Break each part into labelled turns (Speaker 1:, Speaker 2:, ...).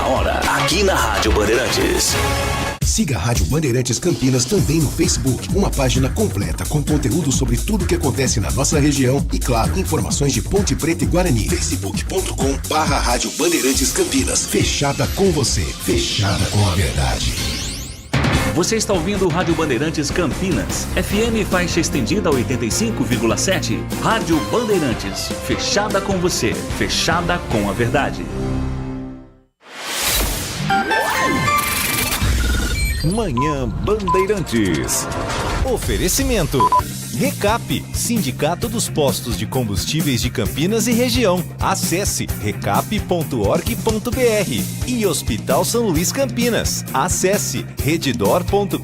Speaker 1: hora, aqui na Rádio Bandeirantes.
Speaker 2: Siga a Rádio Bandeirantes Campinas também no Facebook, uma página completa com conteúdo sobre tudo o que acontece na nossa região e, claro, informações de Ponte Preta e Guarani. facebook.com/Rádio Bandeirantes Campinas. Fechada com você, fechada com a verdade.
Speaker 1: Você está ouvindo o Rádio Bandeirantes Campinas, FM faixa estendida 85,7. Rádio Bandeirantes, fechada com você, fechada com a verdade.
Speaker 3: Manhã Bandeirantes. Oferecimento. Recap, Sindicato dos Postos de Combustíveis de Campinas e Região. Acesse recap.org.br. E Hospital São Luís Campinas. Acesse redidor.com.br.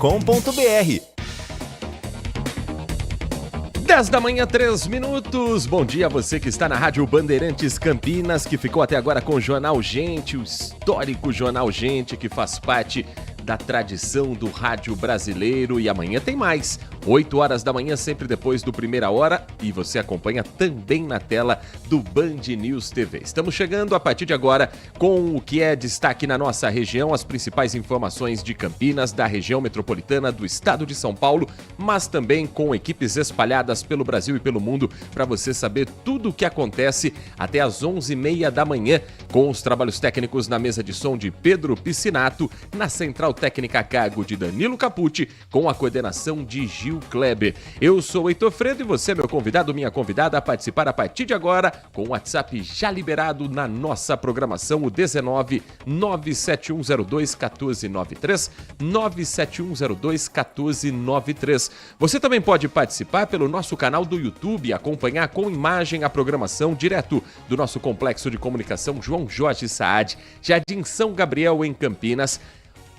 Speaker 4: 10 da manhã, 3 minutos. Bom dia a você que está na Rádio Bandeirantes Campinas, que ficou até agora com o Jornal Gente, o histórico Jornal Gente, que faz parte da tradição do rádio brasileiro. E amanhã tem mais, 8 horas da manhã, sempre depois do Primeira Hora, e você acompanha também na tela do Band News TV. Estamos chegando a partir de agora com o que é destaque na nossa região, as principais informações de Campinas, da região metropolitana, do estado de São Paulo, mas também com equipes espalhadas pelo Brasil e pelo mundo para você saber tudo o que acontece até às 11h30 da manhã, com os trabalhos técnicos na mesa de som de Pedro Piscinato, na central técnica a cargo de Danilo Capucci, com a coordenação de Gil Kleber. Eu sou o Heitor Fredo e você é meu convidado, minha convidada a participar a partir de agora, com o WhatsApp já liberado na nossa programação, o 19 97102 1493, 97102 1493. Você também pode participar pelo nosso canal do YouTube, acompanhar com imagem a programação direto do nosso complexo de comunicação João Jorge Saad, Jardim São Gabriel, em Campinas,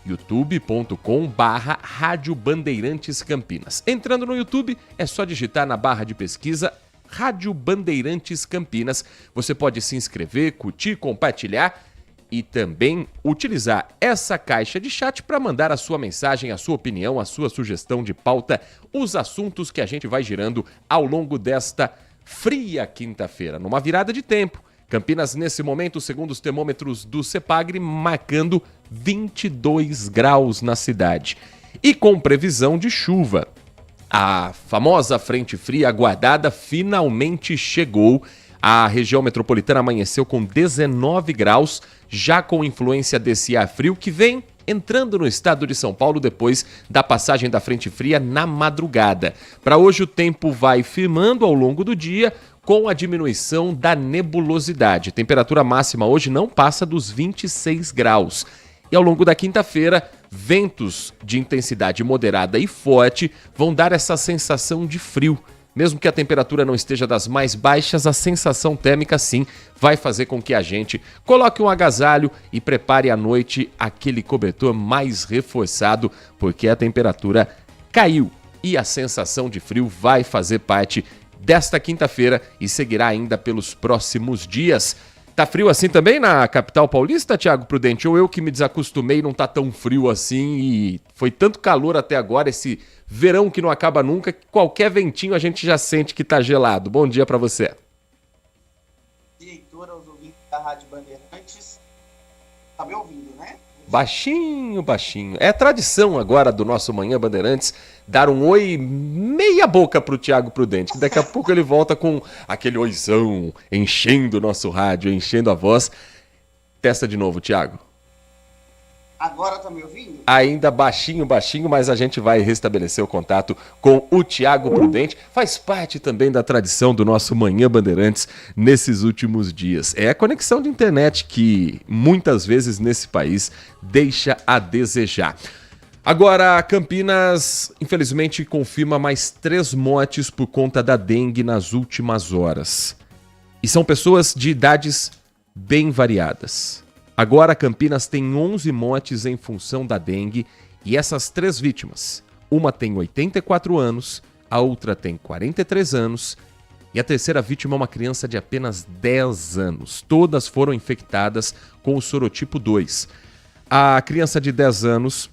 Speaker 4: youtube.com/Rádio Bandeirantes Campinas. Entrando no YouTube, é só digitar na barra de pesquisa Rádio Bandeirantes Campinas. Você pode se inscrever, curtir, compartilhar e também utilizar essa caixa de chat para mandar a sua mensagem, a sua opinião, a sua sugestão de pauta, os assuntos que a gente vai girando ao longo desta fria quinta-feira, numa virada de tempo. Campinas, nesse momento, segundo os termômetros do CEPAGRE, marcando 22 graus na cidade. E com previsão de chuva. A famosa frente fria aguardada finalmente chegou. A região metropolitana amanheceu com 19 graus, já com influência desse ar frio que vem entrando no estado de São Paulo depois da passagem da frente fria na madrugada. Para hoje o tempo vai firmando ao longo do dia, com a diminuição da nebulosidade. Temperatura máxima hoje não passa dos 26 graus. E ao longo da quinta-feira, ventos de intensidade moderada e forte vão dar essa sensação de frio. Mesmo que a temperatura não esteja das mais baixas, a sensação térmica sim vai fazer com que a gente coloque um agasalho e prepare à noite aquele cobertor mais reforçado, porque a temperatura caiu e a sensação de frio vai fazer parte desta quinta-feira e seguirá ainda pelos próximos dias. Tá frio assim também na capital paulista, Thiago Prudente? Ou eu que me desacostumei, não tá tão frio assim e foi tanto calor até agora, esse verão que não acaba nunca, que qualquer ventinho a gente já sente que tá gelado. Bom dia pra você.
Speaker 5: Diretora, aos ouvintes da Rádio Bandeirantes. Tá me ouvindo, né?
Speaker 4: Baixinho, baixinho. É tradição agora do nosso Manhã Bandeirantes dar um oi meia boca pro Thiago Prudente, que daqui a pouco ele volta com aquele oizão, enchendo o nosso rádio, enchendo a voz. Testa de novo, Thiago.
Speaker 5: Agora tá me ouvindo?
Speaker 4: Ainda baixinho, baixinho, mas a gente vai restabelecer o contato com o Thiago Prudente. Faz parte também da tradição do nosso Manhã Bandeirantes nesses últimos dias. É a conexão de internet que muitas vezes nesse país deixa a desejar. Agora, Campinas, infelizmente, confirma mais 3 mortes por conta da dengue nas últimas horas. E são pessoas de idades bem variadas. Agora, Campinas tem 11 mortes em função da dengue e essas 3 vítimas. Uma tem 84 anos, a outra tem 43 anos e a terceira vítima é uma criança de apenas 10 anos. Todas foram infectadas com o sorotipo 2. A criança de 10 anos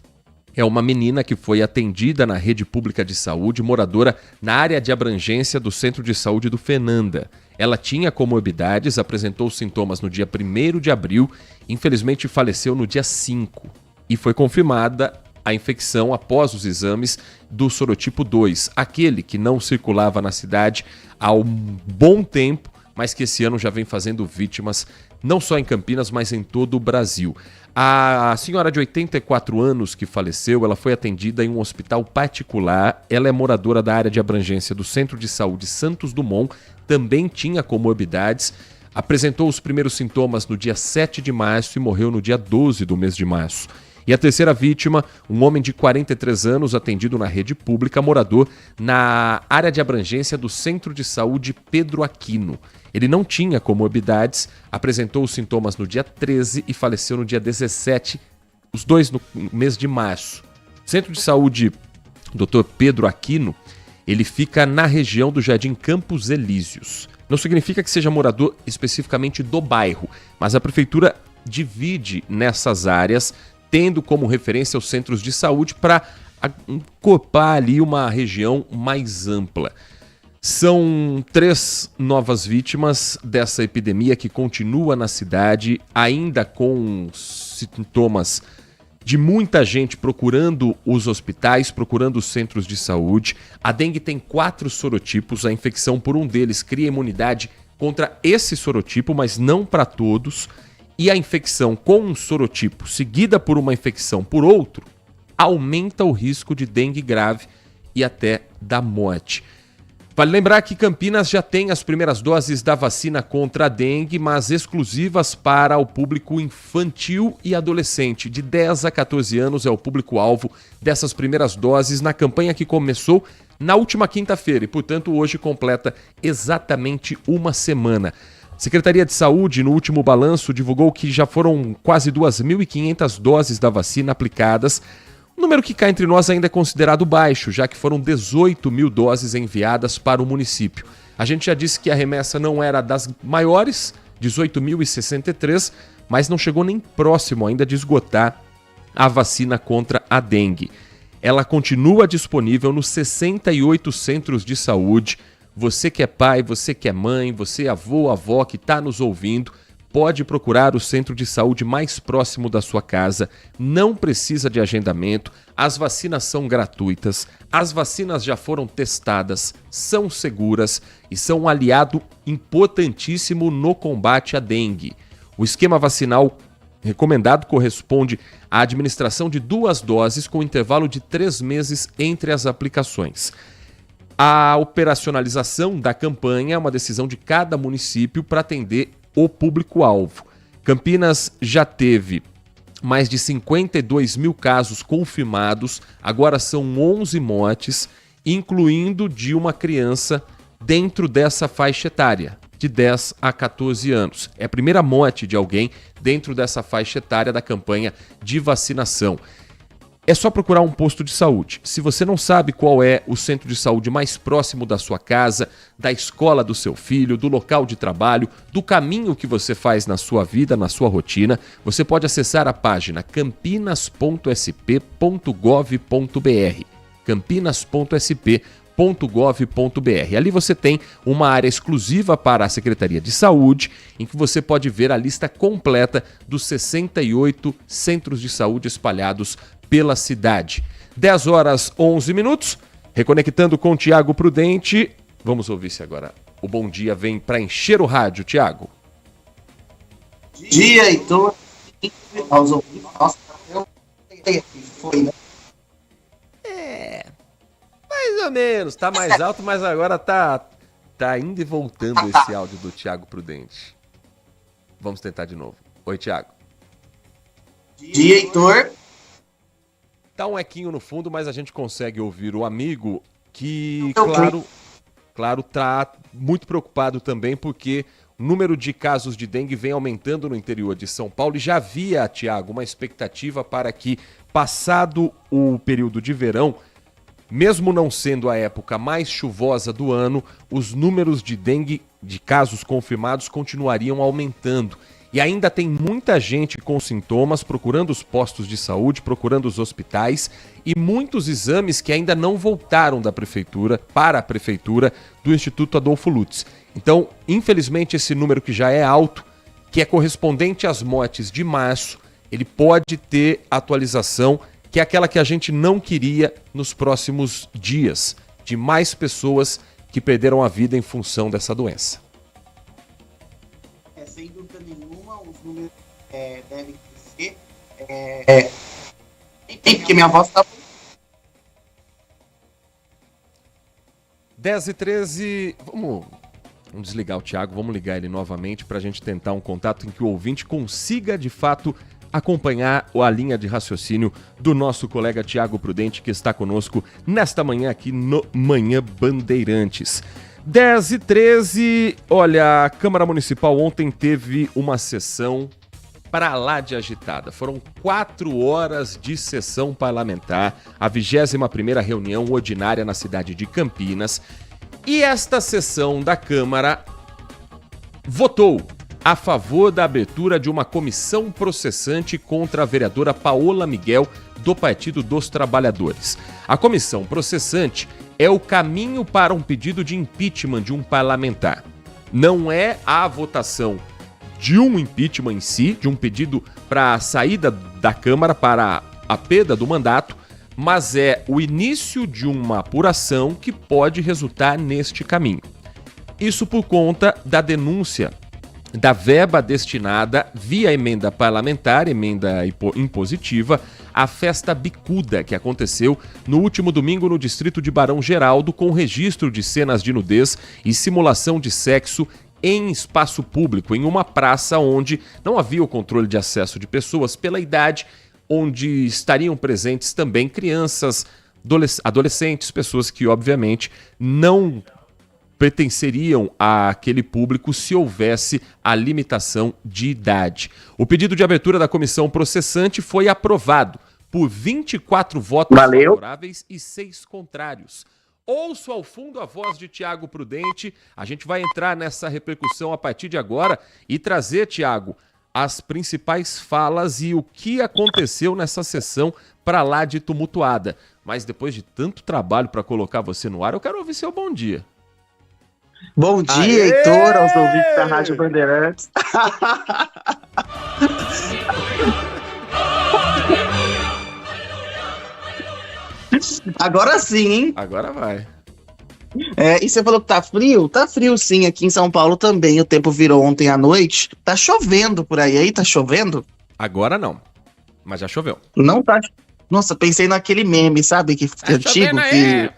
Speaker 4: é uma menina que foi atendida na rede pública de saúde, moradora na área de abrangência do Centro de Saúde do Fernanda. Ela tinha comorbidades, apresentou sintomas no dia 1º de abril, infelizmente faleceu no dia 5 e foi confirmada a infecção após os exames do sorotipo 2, aquele que não circulava na cidade há um bom tempo, mas que esse ano já vem fazendo vítimas não só em Campinas, mas em todo o Brasil. A senhora de 84 anos que faleceu, ela foi atendida em um hospital particular, ela é moradora da área de abrangência do Centro de Saúde Santos Dumont, também tinha comorbidades, apresentou os primeiros sintomas no dia 7 de março e morreu no dia 12 do mês de março. E a terceira vítima, um homem de 43 anos, atendido na rede pública, morador na área de abrangência do Centro de Saúde Pedro Aquino. Ele não tinha comorbidades, apresentou os sintomas no dia 13 e faleceu no dia 17, os dois no mês de março. O Centro de Saúde Dr. Pedro Aquino, ele fica na região do Jardim Campos Elíseos. Não significa que seja morador especificamente do bairro, mas a prefeitura divide nessas áreas, tendo como referência os centros de saúde para encorpar ali uma região mais ampla. São 3 novas vítimas dessa epidemia que continua na cidade, ainda com sintomas de muita gente procurando os hospitais, procurando os centros de saúde. A dengue tem 4 sorotipos, a infecção por um deles cria imunidade contra esse sorotipo, mas não para todos. E a infecção com um sorotipo seguida por uma infecção por outro aumenta o risco de dengue grave e até da morte. Vale lembrar que Campinas já tem as primeiras doses da vacina contra a dengue, mas exclusivas para o público infantil e adolescente. De 10 a 14 anos é o público-alvo dessas primeiras doses na campanha que começou na última quinta-feira e, portanto, hoje completa exatamente uma semana. Secretaria de Saúde, no último balanço, divulgou que já foram quase 2.500 doses da vacina aplicadas, um número que cá entre nós ainda é considerado baixo, já que foram 18 mil doses enviadas para o município. A gente já disse que a remessa não era das maiores, 18.063, mas não chegou nem próximo ainda de esgotar a vacina contra a dengue. Ela continua disponível nos 68 centros de saúde. Você que é pai, você que é mãe, você avô, avó que está nos ouvindo, pode procurar o centro de saúde mais próximo da sua casa. Não precisa de agendamento, as vacinas são gratuitas, as vacinas já foram testadas, são seguras e são um aliado importantíssimo no combate à dengue. O esquema vacinal recomendado corresponde à administração de 2 doses com intervalo de 3 meses entre as aplicações. A operacionalização da campanha é uma decisão de cada município para atender o público-alvo. Campinas já teve mais de 52 mil casos confirmados, agora são 11 mortes, incluindo de uma criança dentro dessa faixa etária, de 10 a 14 anos. É a primeira morte de alguém dentro dessa faixa etária da campanha de vacinação. É só procurar um posto de saúde. Se você não sabe qual é o centro de saúde mais próximo da sua casa, da escola do seu filho, do local de trabalho, do caminho que você faz na sua vida, na sua rotina, você pode acessar a página campinas.sp.gov.br. campinas.sp.gov.br. Ali você tem uma área exclusiva para a Secretaria de Saúde, em que você pode ver a lista completa dos 68 centros de saúde espalhados pela cidade. 10 horas 11 minutos, reconectando com o Tiago Prudente. Vamos ouvir se agora o bom dia vem para encher o rádio, Tiago.
Speaker 5: Dia, Heitor. Aos ouvintes, nossa, foi, né?
Speaker 4: Mais ou menos, tá mais alto, mas agora tá indo e voltando esse áudio do Tiago Prudente. Vamos tentar de novo. Oi, Tiago.
Speaker 5: Dia, Heitor.
Speaker 4: Tá um equinho no fundo, mas a gente consegue ouvir o amigo que, claro, tá muito preocupado também porque o número de casos de dengue vem aumentando no interior de São Paulo e já havia, Tiago, uma expectativa para que, passado o período de verão, mesmo não sendo a época mais chuvosa do ano, os números de dengue, de casos confirmados, continuariam aumentando. E ainda tem muita gente com sintomas procurando os postos de saúde, procurando os hospitais e muitos exames que ainda não voltaram da prefeitura para a prefeitura do Instituto Adolfo Lutz. Então, infelizmente, esse número que já é alto, que é correspondente às mortes de março, ele pode ter atualização, que é aquela que a gente não queria nos próximos dias, de mais pessoas que perderam a vida em função dessa doença.
Speaker 5: Sem dúvida nenhuma, os números devem crescer. Porque minha voz está...
Speaker 4: 10h13, vamos desligar o Thiago, vamos ligar ele novamente para a gente tentar um contato em que o ouvinte consiga, de fato, acompanhar a linha de raciocínio do nosso colega Thiago Prudente, que está conosco nesta manhã aqui no Manhã Bandeirantes. 10h13, olha, a Câmara Municipal ontem teve uma sessão para lá de agitada. Foram 4 horas de sessão parlamentar, a 21ª reunião ordinária na cidade de Campinas. E esta sessão da Câmara votou a favor da abertura de uma comissão processante contra a vereadora Paola Miguel, do Partido dos Trabalhadores. A comissão processante é o caminho para um pedido de impeachment de um parlamentar. Não é a votação de um impeachment em si, de um pedido para a saída da Câmara, para a perda do mandato, mas é o início de uma apuração que pode resultar neste caminho. Isso por conta da denúncia da verba destinada via emenda parlamentar, emenda impositiva, à festa bicuda que aconteceu no último domingo no distrito de Barão Geraldo, com registro de cenas de nudez e simulação de sexo em espaço público, em uma praça onde não havia o controle de acesso de pessoas pela idade, onde estariam presentes também crianças, adolescentes, pessoas que obviamente não pertenceriam àquele público se houvesse a limitação de idade. O pedido de abertura da comissão processante foi aprovado por 24 votos favoráveis e 6 contrários. Ouço ao fundo a voz de Thiago Prudente. A gente vai entrar nessa repercussão a partir de agora e trazer, Thiago, as principais falas e o que aconteceu nessa sessão para lá de tumultuada. Mas depois de tanto trabalho para colocar você no ar, eu quero ouvir seu bom dia.
Speaker 5: Bom dia, Heitor, aos ouvintes da Rádio Bandeirantes. Agora sim, hein?
Speaker 4: Agora vai.
Speaker 5: E você falou que tá frio? Tá frio sim, aqui em São Paulo também. O tempo virou ontem à noite. Tá chovendo por aí. Aí tá chovendo?
Speaker 4: Agora não, mas já choveu.
Speaker 5: Não tá. Nossa, pensei naquele meme, sabe? Que
Speaker 4: Tá
Speaker 5: antigo
Speaker 4: chovendo
Speaker 5: que.
Speaker 4: aí.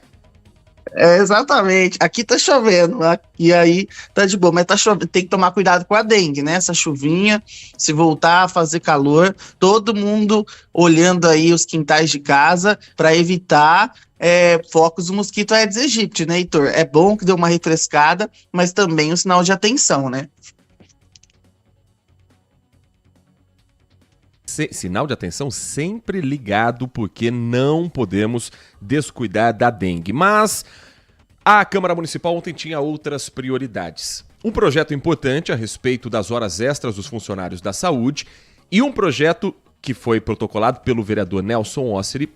Speaker 5: Exatamente. Aqui tá chovendo. E aí tá de boa. Mas tá chovendo. Tem que tomar cuidado com a dengue, né? Essa chuvinha. Se voltar a fazer calor, todo mundo olhando aí os quintais de casa para evitar focos do mosquito Aedes aegypti, né, Heitor? É bom que deu uma refrescada, mas também um sinal de atenção, né?
Speaker 4: Sinal de atenção sempre ligado, porque não podemos descuidar da dengue. Mas a Câmara Municipal ontem tinha outras prioridades. Um projeto importante a respeito das horas extras dos funcionários da saúde e um projeto que foi protocolado pelo vereador Nelson Osseri.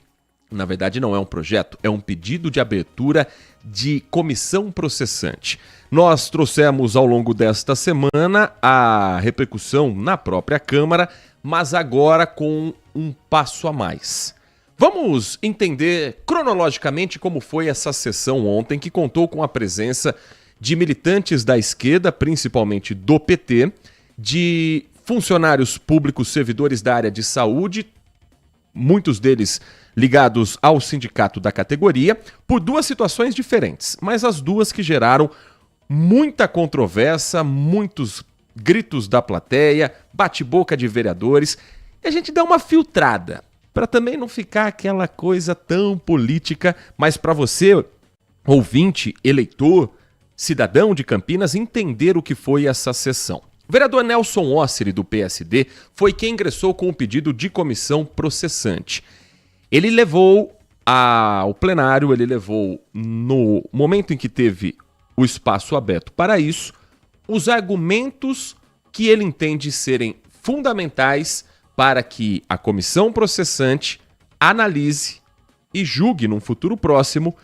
Speaker 4: Na verdade, não é um projeto, é um pedido de abertura de comissão processante. Nós trouxemos ao longo desta semana a repercussão na própria Câmara, mas agora com um passo a mais. Vamos entender cronologicamente como foi essa sessão ontem, que contou com a presença de militantes da esquerda, principalmente do PT, de funcionários públicos, servidores da área de saúde, muitos deles ligados ao sindicato da categoria, por 2 situações diferentes, mas as 2 que geraram muita controvérsia, muitos gritos da plateia, bate-boca de vereadores, e a gente dá uma filtrada, para também não ficar aquela coisa tão política, mas para você, ouvinte, eleitor, cidadão de Campinas, entender o que foi essa sessão. O vereador Nelson Osseri, do PSD, foi quem ingressou com o pedido de comissão processante. Ele levou ao plenário, ele levou, no momento em que teve o espaço aberto para isso, os argumentos que ele entende serem fundamentais para que a comissão processante analise e julgue num futuro próximo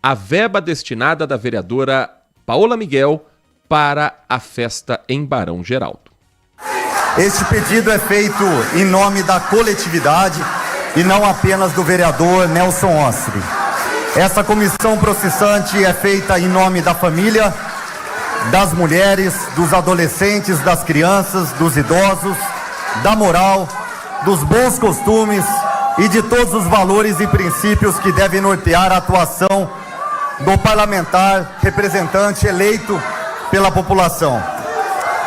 Speaker 4: a verba destinada da vereadora Paola Miguel para a festa em Barão Geraldo.
Speaker 6: Este pedido é feito em nome da coletividade e não apenas do vereador Nelson Ostri. Essa comissão processante é feita em nome da família, das mulheres, dos adolescentes, das crianças, dos idosos, da moral, dos bons costumes e de todos os valores e princípios que devem nortear a atuação do parlamentar representante eleito pela população.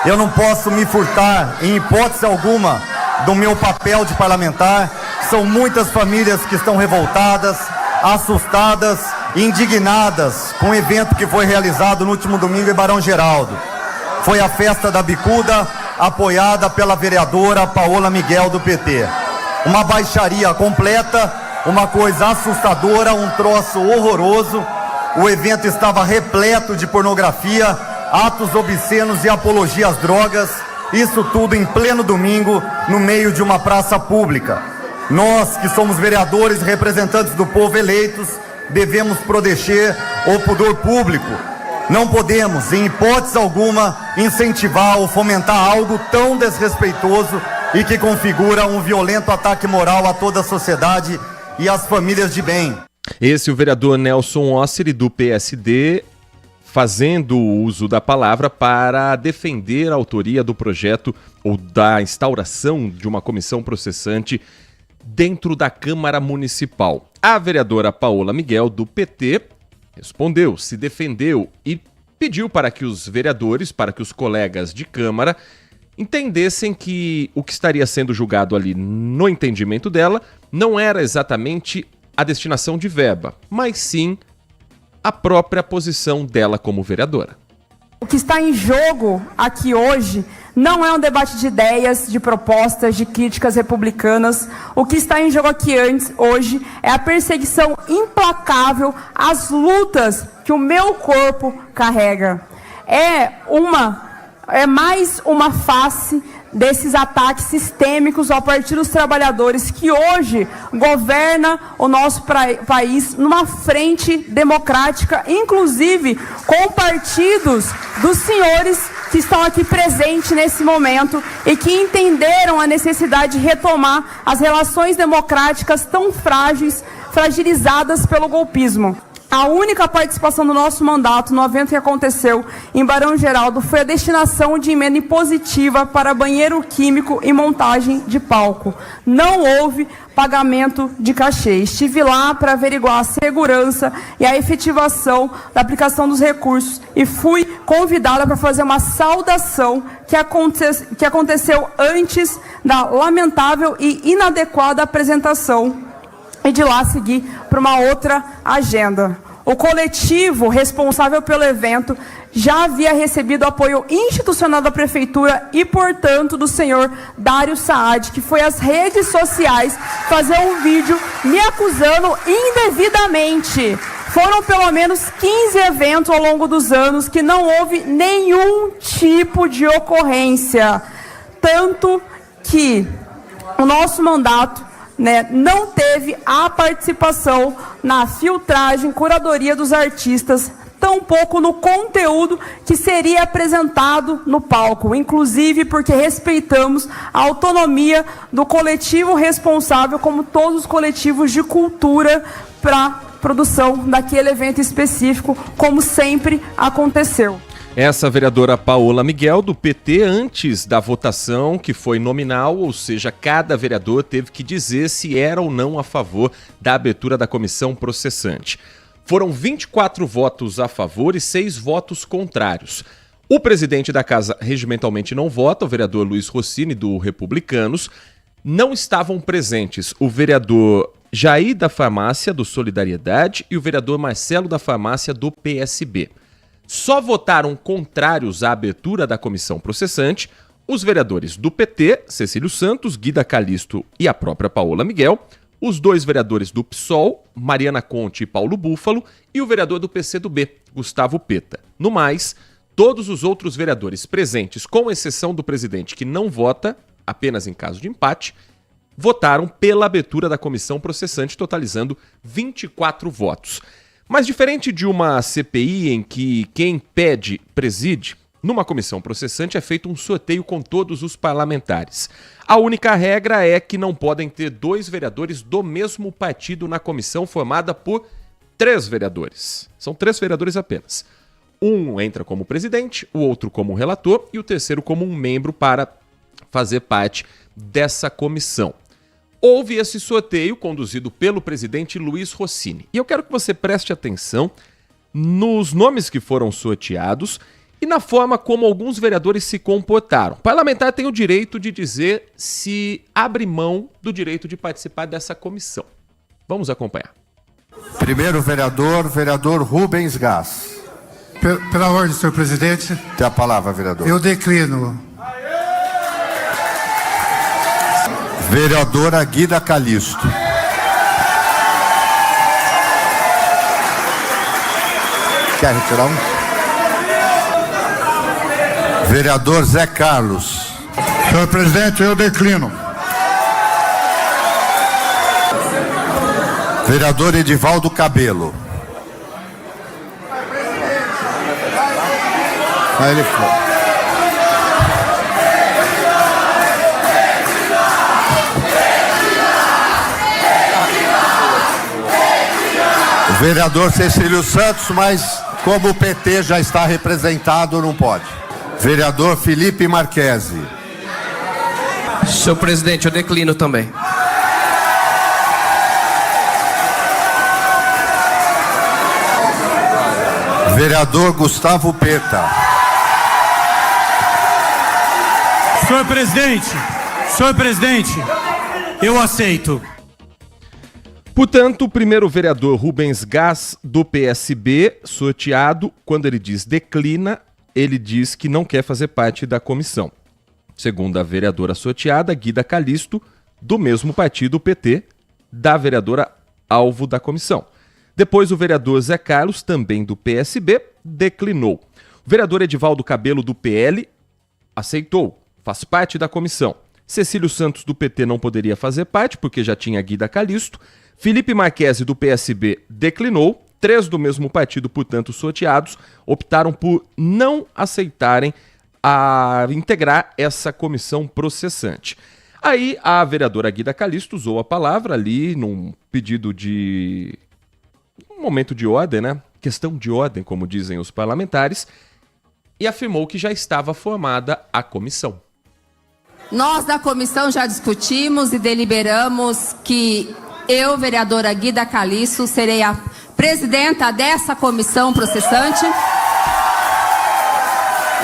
Speaker 6: Eu não posso me furtar, em hipótese alguma, do meu papel de parlamentar. São muitas famílias que estão revoltadas, assustadas, indignadas com o evento que foi realizado no último domingo em Barão Geraldo. Foi a festa da bicuda, apoiada pela vereadora Paola Miguel do PT. Uma baixaria completa, uma coisa assustadora, um troço horroroso. O evento estava repleto de pornografia, atos obscenos e apologia às drogas, isso tudo em pleno domingo, no meio de uma praça pública. Nós, que somos vereadores e representantes do povo eleitos, devemos proteger o pudor público. Não podemos, em hipótese alguma, incentivar ou fomentar algo tão desrespeitoso e que configura um violento ataque moral a toda a sociedade e às famílias de bem.
Speaker 4: Esse é o vereador Nelson Ostri, do PSD, fazendo uso da palavra para defender a autoria do projeto ou da instauração de uma comissão processante dentro da Câmara Municipal. A vereadora Paola Miguel, do PT, respondeu, se defendeu e pediu para que os vereadores, para que os colegas de Câmara entendessem que o que estaria sendo julgado ali, no entendimento dela, não era exatamente a destinação de verba, mas sim a própria posição dela como vereadora.
Speaker 7: O que está em jogo aqui hoje não é um debate de ideias, de propostas, de críticas republicanas. O que está em jogo aqui hoje é a perseguição implacável às lutas que o meu corpo carrega. É mais uma face desses ataques sistêmicos ao Partido dos Trabalhadores que hoje governa o nosso país numa frente democrática, inclusive com partidos dos senhores que estão aqui presentes nesse momento e que entenderam a necessidade de retomar as relações democráticas tão fragilizadas pelo golpismo. A única participação do nosso mandato no evento que aconteceu em Barão Geraldo foi a destinação de emenda impositiva para banheiro químico e montagem de palco. Não houve pagamento de cachê. Estive lá para averiguar a segurança e a efetivação da aplicação dos recursos e fui convidada para fazer uma saudação que aconteceu antes da lamentável e inadequada apresentação e de lá seguir para uma outra agenda. O coletivo responsável pelo evento já havia recebido apoio institucional da Prefeitura e, portanto, do senhor Dário Saad, que foi às redes sociais fazer um vídeo me acusando indevidamente. Foram pelo menos 15 eventos ao longo dos anos que não houve nenhum tipo de ocorrência. Tanto que o nosso mandato não teve a participação na filtragem, curadoria dos artistas, tampouco no conteúdo que seria apresentado no palco, inclusive porque respeitamos a autonomia do coletivo responsável, como todos os coletivos de cultura, para produção daquele evento específico, como sempre aconteceu.
Speaker 4: Essa vereadora Paola Miguel, do PT, antes da votação, que foi nominal, ou seja, cada vereador teve que dizer se era ou não a favor da abertura da comissão processante. Foram 24 votos a favor e 6 votos contrários. O presidente da casa regimentalmente não vota, o vereador Luiz Rossini, do Republicanos. Não estavam presentes o vereador Jair da Farmácia, do Solidariedade, e o vereador Marcelo da Farmácia, do PSB. Só votaram contrários à abertura da comissão processante os vereadores do PT, Cecílio Santos, Guida Calisto e a própria Paola Miguel, os 2 vereadores do PSOL, Mariana Conte e Paulo Búfalo, e o vereador do PCdoB, Gustavo Peta. No mais, Todos os outros vereadores presentes, com exceção do presidente que não vota, apenas em caso de empate, votaram pela abertura da comissão processante, totalizando 24 votos. Mas diferente de uma CPI em que quem pede preside, numa comissão processante é feito um sorteio com todos os parlamentares. A única regra é que não podem ter 2 vereadores do mesmo partido na comissão formada por 3 vereadores. São 3 vereadores apenas. Um entra como presidente, o outro como relator e o terceiro como um membro para fazer parte dessa comissão. Houve esse sorteio conduzido pelo presidente Luiz Rossini. E eu quero que você preste atenção nos nomes que foram sorteados e na forma como alguns vereadores se comportaram. O parlamentar tem o direito de dizer se abre mão do direito de participar dessa comissão. Vamos acompanhar.
Speaker 8: Primeiro vereador Rubens Gás.
Speaker 9: Pela ordem, senhor presidente.
Speaker 8: Tem a palavra, vereador.
Speaker 9: Eu declino.
Speaker 8: Vereadora Guida Calisto. Quer retirar um? Vereador Zé Carlos.
Speaker 9: Senhor presidente, eu declino.
Speaker 8: Vereador Edivaldo Cabelo. Aí ele foi. Vereador Cecílio Santos, mas como o PT já está representado, não pode. Vereador Felipe Marquesi.
Speaker 10: Senhor presidente, eu declino também.
Speaker 8: Vereador Gustavo Peta.
Speaker 11: Senhor presidente, eu aceito.
Speaker 4: Portanto, o primeiro vereador Rubens Gás, do PSB, sorteado, quando ele diz declina, ele diz que não quer fazer parte da comissão. Segundo a vereadora sorteada, Guida Calisto, do mesmo partido, PT, da vereadora alvo da comissão. Depois, o vereador Zé Carlos, também do PSB, declinou. O vereador Edivaldo Cabelo, do PL, aceitou, faz parte da comissão. Cecílio Santos, do PT, não poderia fazer parte, porque já tinha Guida Calisto. Felipe Marquesi, do PSB, declinou. 3 do mesmo partido, portanto, sorteados, optaram por não aceitarem integrar essa comissão processante. Aí, a vereadora Guida Calisto usou a palavra ali num pedido de... um momento de ordem, né? Questão de ordem, como dizem os parlamentares, e afirmou que já estava formada a comissão.
Speaker 12: Nós da comissão já discutimos e deliberamos que eu, vereadora Guida Calisto, serei a presidenta dessa comissão processante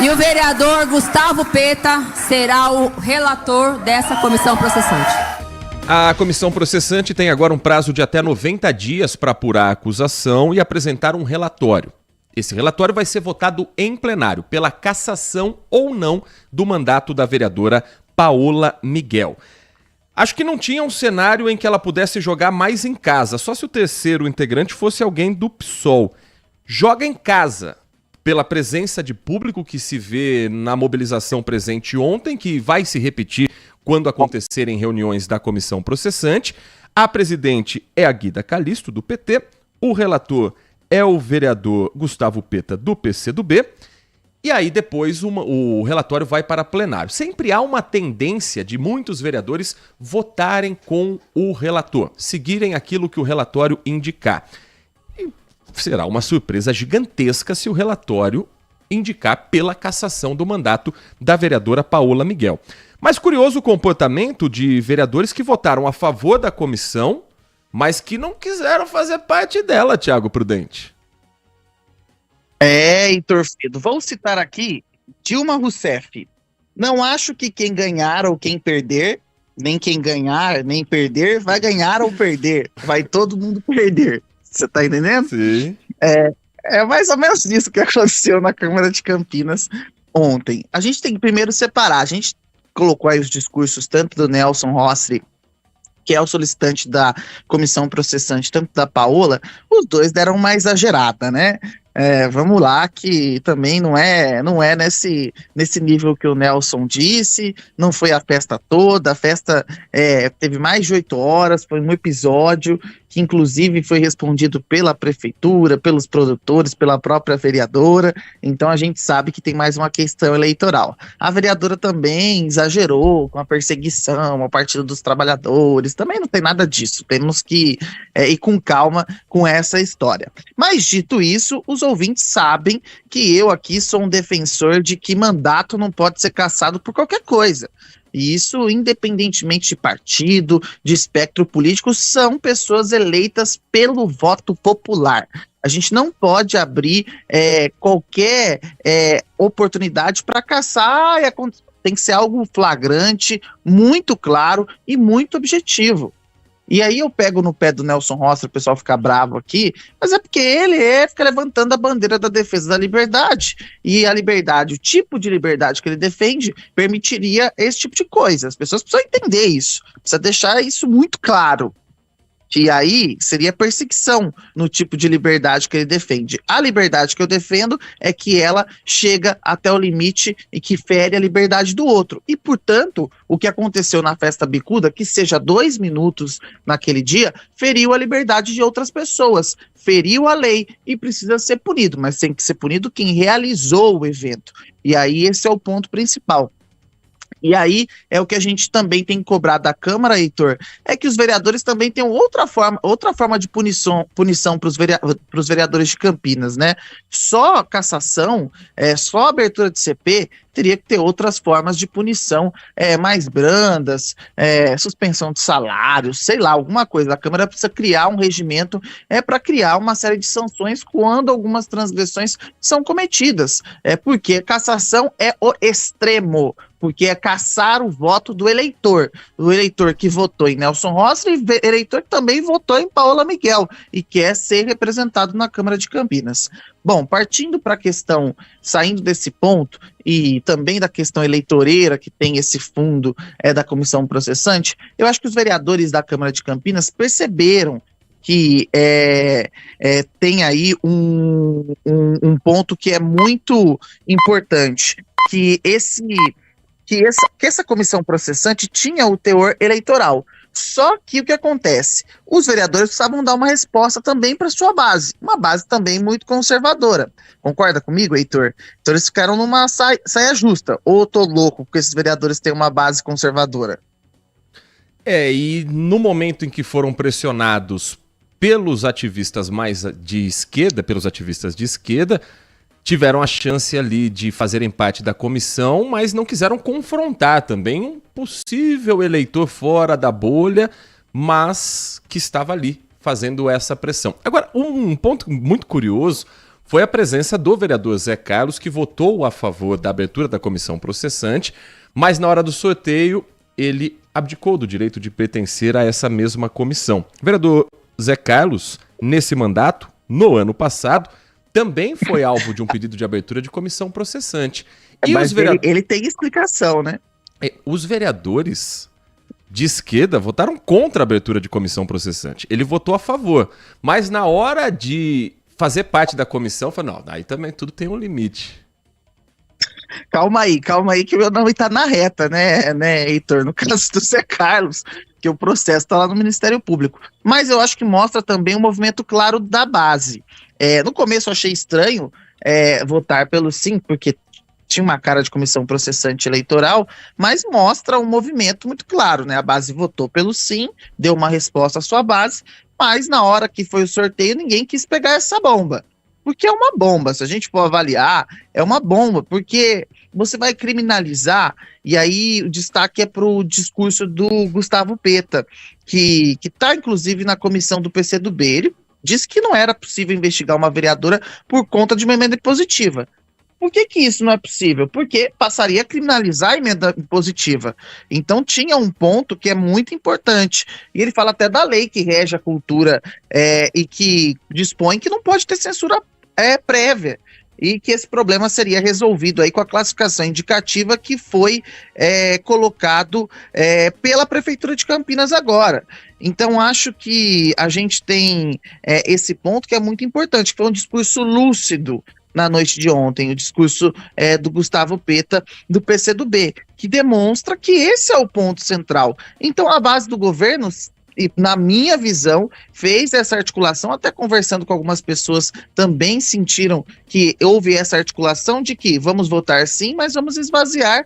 Speaker 12: e o vereador Gustavo Peta será o relator dessa comissão processante.
Speaker 4: A comissão processante tem agora um prazo de até 90 dias para apurar a acusação e apresentar um relatório. Esse relatório vai ser votado em plenário pela cassação ou não do mandato da vereadora Paola Miguel. Acho que não tinha um cenário em que ela pudesse jogar mais em casa, só se o terceiro integrante fosse alguém do PSOL. Joga em casa, pela presença de público que se vê na mobilização presente ontem, que vai se repetir quando acontecerem reuniões da comissão processante. A presidente é a Guida Calisto, do PT, o relator é o vereador Gustavo Peta, do PCdoB, e aí depois o relatório vai para plenário. Sempre há uma tendência de muitos vereadores votarem com o relator, seguirem aquilo que o relatório indicar. E será uma surpresa gigantesca se o relatório indicar pela cassação do mandato da vereadora Paola Miguel. Mas curioso o comportamento de vereadores que votaram a favor da comissão, mas que não quiseram fazer parte dela, Thiago Prudente.
Speaker 5: Heitor Fredo. Vou citar aqui Dilma Rousseff. Não acho que quem ganhar ou quem perder, nem quem ganhar nem perder, vai ganhar ou perder. Vai todo mundo perder. Você tá entendendo?
Speaker 4: Sim.
Speaker 5: É mais ou menos isso que aconteceu na Câmara de Campinas ontem. A gente tem que primeiro separar. A gente colocou aí os discursos tanto do Nelson Rossi, que é o solicitante da comissão processante, tanto da Paola, os dois deram uma exagerada, né? Vamos lá, que também não é nesse nível que o Nelson disse, não foi a festa toda, a festa teve mais de 8 horas, foi um episódio que inclusive foi respondido pela prefeitura, pelos produtores, pela própria vereadora, então a gente sabe que tem mais uma questão eleitoral. A vereadora também exagerou com a perseguição ao Partido dos Trabalhadores, também não tem nada disso, temos que ir com calma com essa história. Mas dito isso, os ouvintes sabem que eu aqui sou um defensor de que mandato não pode ser cassado por qualquer coisa. E isso, independentemente de partido, de espectro político, são pessoas eleitas pelo voto popular. A gente não pode abrir qualquer oportunidade para caçar, tem que ser algo flagrante, muito claro e muito objetivo. E aí eu pego no pé do Nelson Rossi, o pessoal fica bravo aqui, mas é porque ele fica levantando a bandeira da defesa da liberdade. E a liberdade, o tipo de liberdade que ele defende, permitiria esse tipo de coisa. As pessoas precisam entender isso, precisa deixar isso muito claro. E aí seria perseguição no tipo de liberdade que ele defende. A liberdade que eu defendo é que ela chega até o limite e que fere a liberdade do outro. E, portanto, o que aconteceu na festa bicuda, que seja 2 minutos naquele dia, feriu a liberdade de outras pessoas, feriu a lei e precisa ser punido, mas tem que ser punido quem realizou o evento. E aí esse é o ponto principal. E aí é o que a gente também tem que cobrar da Câmara, Heitor, é que os vereadores também tenham outra forma de punição para os vereadores de Campinas, né? Só cassação, só abertura de CP, teria que ter outras formas de punição mais brandas, suspensão de salários, sei lá, alguma coisa. A Câmara precisa criar um regimento para criar uma série de sanções quando algumas transgressões são cometidas. Porque cassação é o extremo, porque é cassar o voto do eleitor que votou em Nelson Rossi e eleitor que também votou em Paola Miguel e quer ser representado na Câmara de Campinas. Bom, partindo para a questão, saindo desse ponto e também da questão eleitoreira que tem esse fundo da comissão processante, eu acho que os vereadores da Câmara de Campinas perceberam que tem aí um ponto que é muito importante, que essa comissão processante tinha o teor eleitoral. Só que o que acontece? Os vereadores precisavam dar uma resposta também para sua base, uma base também muito conservadora. Concorda comigo, Heitor? Então eles ficaram numa saia justa. Ou eu tô louco porque esses vereadores têm uma base conservadora?
Speaker 4: E no momento em que foram pressionados pelos ativistas de esquerda, tiveram a chance ali de fazerem parte da comissão, mas não quiseram confrontar também um possível eleitor fora da bolha, mas que estava ali fazendo essa pressão. Agora, um ponto muito curioso foi a presença do vereador Zé Carlos, que votou a favor da abertura da comissão processante, mas na hora do sorteio ele abdicou do direito de pertencer a essa mesma comissão. O vereador Zé Carlos, nesse mandato, no ano passado, também foi alvo de um pedido de abertura de comissão processante. E
Speaker 5: mas ele tem explicação, né?
Speaker 4: Os vereadores de esquerda votaram contra a abertura de comissão processante. Ele votou a favor. Mas na hora de fazer parte da comissão, falou, não, aí também tudo tem um limite.
Speaker 5: Calma aí que o meu nome tá na reta, né, Heitor? No caso do Zé Carlos, que o processo tá lá no Ministério Público. Mas eu acho que mostra também um movimento claro da base. No começo eu achei estranho votar pelo sim, porque tinha uma cara de comissão processante eleitoral, mas mostra um movimento muito claro, né? A base votou pelo sim, deu uma resposta à sua base, mas na hora que foi o sorteio, ninguém quis pegar essa bomba. Porque é uma bomba, se a gente for avaliar, é uma bomba, porque você vai criminalizar, e aí o destaque é para o discurso do Gustavo Peta, que está inclusive na comissão do PCdoB. Ele disse que não era possível investigar uma vereadora por conta de uma emenda impositiva. Por que isso não é possível? Porque passaria a criminalizar a emenda impositiva. Então tinha um ponto que é muito importante. E ele fala até da lei que rege a cultura e que dispõe que não pode ter censura prévia. e que esse problema seria resolvido aí com a classificação indicativa que foi colocado pela Prefeitura de Campinas agora. Então, acho que a gente tem esse ponto que é muito importante, que foi um discurso lúcido na noite de ontem, o discurso do Gustavo Peta, do PCdoB, que demonstra que esse é o ponto central. Então, a base do governo, e na minha visão, fez essa articulação, até conversando com algumas pessoas também sentiram que houve essa articulação de que vamos votar sim, mas vamos esvaziar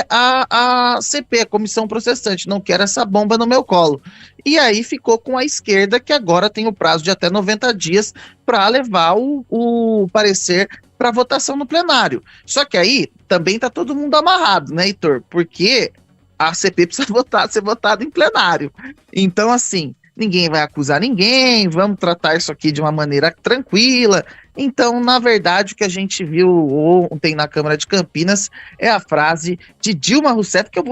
Speaker 5: a CP, a Comissão Processante, não quero essa bomba no meu colo. E aí ficou com a esquerda, que agora tem o prazo de até 90 dias para levar o parecer para votação no plenário. Só que aí também está todo mundo amarrado, né, Heitor? Porque a CP precisa ser votada em plenário. Então, assim, ninguém vai acusar ninguém, vamos tratar isso aqui de uma maneira tranquila. Então, na verdade, o que a gente viu ontem na Câmara de Campinas é a frase de Dilma Rousseff, que eu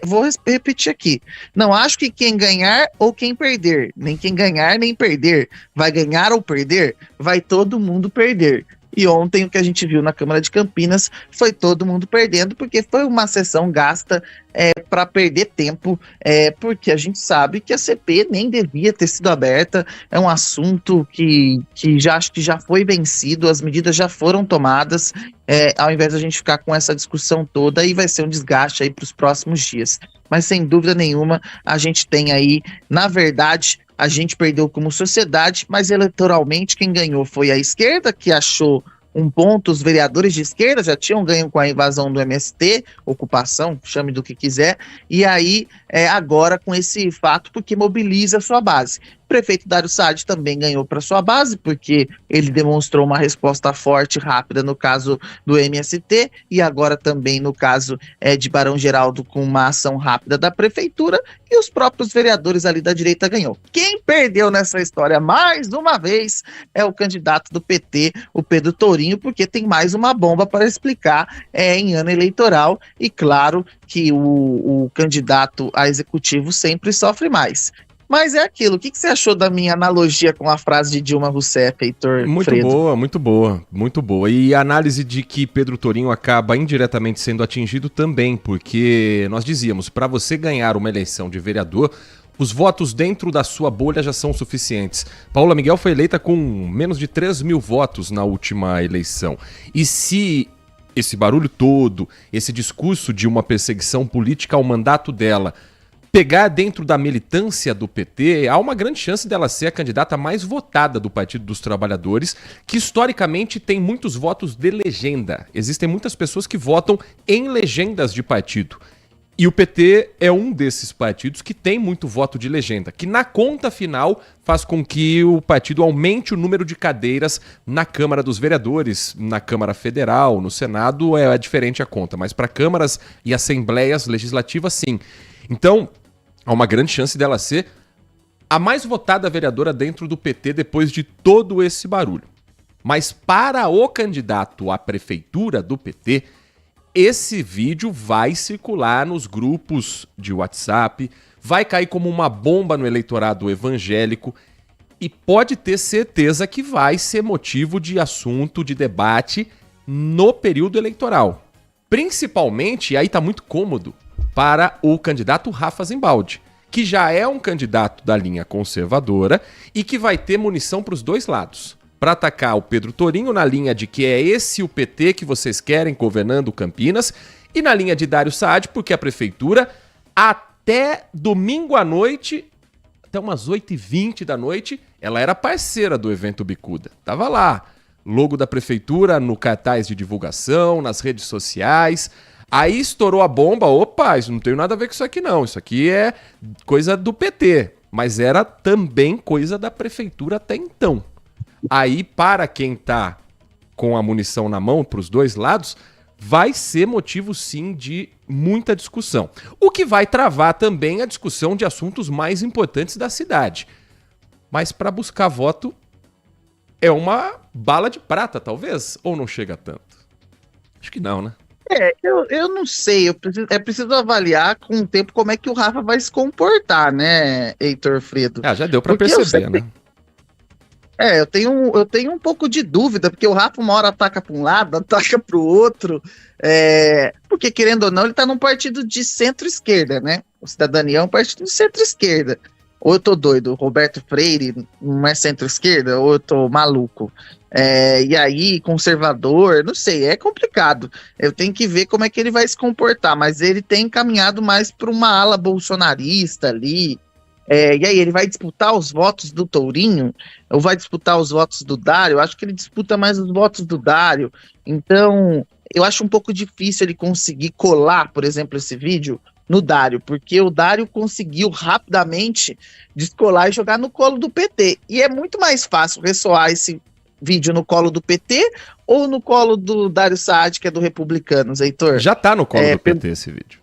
Speaker 5: vou repetir aqui. Não acho que quem ganhar ou quem perder, nem quem ganhar nem perder, vai ganhar ou perder, vai todo mundo perder. E ontem o que a gente viu na Câmara de Campinas foi todo mundo perdendo, porque foi uma sessão gasta para perder tempo, porque a gente sabe que a CP nem devia ter sido aberta, é um assunto que acho que já foi vencido, as medidas já foram tomadas, ao invés da gente ficar com essa discussão toda, e vai ser um desgaste aí para os próximos dias. Mas sem dúvida nenhuma, a gente tem aí, na verdade, a gente perdeu como sociedade, mas eleitoralmente quem ganhou foi a esquerda, que achou um ponto, os vereadores de esquerda já tinham ganho com a invasão do MST, ocupação, chame do que quiser, e aí agora com esse fato, porque mobiliza a sua base. O prefeito Dário Saad também ganhou para sua base, porque ele demonstrou uma resposta forte e rápida no caso do MST, e agora também no caso de Barão Geraldo, com uma ação rápida da prefeitura, e os próprios vereadores ali da direita ganhou. Quem perdeu nessa história mais uma vez é o candidato do PT, o Pedro Tourinho, porque tem mais uma bomba para explicar em ano eleitoral, e claro que o candidato a executivo sempre sofre mais. Mas é aquilo, o que você achou da minha analogia com a frase de Dilma Rousseff, Heitor Fredo?
Speaker 4: Muito boa. E a análise de que Pedro Tourinho acaba indiretamente sendo atingido também, porque nós dizíamos, para você ganhar uma eleição de vereador, os votos dentro da sua bolha já são suficientes. Paula Miguel foi eleita com menos de 3 mil votos na última eleição. E se esse barulho todo, esse discurso de uma perseguição política ao mandato dela pegar dentro da militância do PT, há uma grande chance dela ser a candidata mais votada do Partido dos Trabalhadores, que historicamente tem muitos votos de legenda. Existem muitas pessoas que votam em legendas de partido. E o PT é um desses partidos que tem muito voto de legenda, que na conta final faz com que o partido aumente o número de cadeiras na Câmara dos Vereadores, na Câmara Federal, no Senado é diferente a conta, mas para câmaras e assembleias legislativas sim. Então, há uma grande chance dela ser a mais votada vereadora dentro do PT depois de todo esse barulho. Mas para o candidato à prefeitura do PT, esse vídeo vai circular nos grupos de WhatsApp, vai cair como uma bomba no eleitorado evangélico e pode ter certeza que vai ser motivo de assunto, de debate no período eleitoral. Principalmente, e aí tá muito cômodo, para o candidato Rafa Zimbaldi, que já é um candidato da linha conservadora e que vai ter munição para os dois lados. Para atacar o Pedro Tourinho na linha de que é esse o PT que vocês querem governando Campinas, e na linha de Dário Saad, porque a prefeitura, até domingo à noite, até umas 8h20 da noite, ela era parceira do evento Bicuda. Tava lá, logo da prefeitura no cartaz de divulgação, nas redes sociais. Aí estourou a bomba, opa, isso não tem nada a ver com isso aqui não, isso aqui é coisa do PT, mas era também coisa da prefeitura até então. Aí, para quem tá com a munição na mão, para os dois lados, vai ser motivo sim de muita discussão. O que vai travar também a discussão de assuntos mais importantes da cidade. Mas para buscar voto é uma bala de prata, talvez? Ou não chega tanto? Acho que não, né?
Speaker 5: Eu não sei, é preciso avaliar com o tempo como é que o Rafa vai se comportar, né, Heitor Fredo?
Speaker 4: Já deu para perceber, né?
Speaker 5: Eu tenho um pouco de dúvida, porque o Rafa uma hora ataca para um lado, ataca para o outro, porque querendo ou não, ele está num partido de centro-esquerda, né? O Cidadania é um partido de centro-esquerda. Ou eu tô doido, Roberto Freire não é centro-esquerda, ou eu tô maluco. E aí, conservador, não sei, é complicado. Eu tenho que ver como é que ele vai se comportar, mas ele tem caminhado mais para uma ala bolsonarista ali. E aí, ele vai disputar os votos do Tourinho, ou vai disputar os votos do Dário? Eu acho que ele disputa mais os votos do Dário. Então, eu acho um pouco difícil ele conseguir colar, por exemplo, esse vídeo no Dário, porque o Dário conseguiu rapidamente descolar e jogar no colo do PT. E é muito mais fácil ressoar esse vídeo no colo do PT ou no colo do Dário Saad, que é do Republicanos, Heitor?
Speaker 4: Já tá no colo do PT esse vídeo.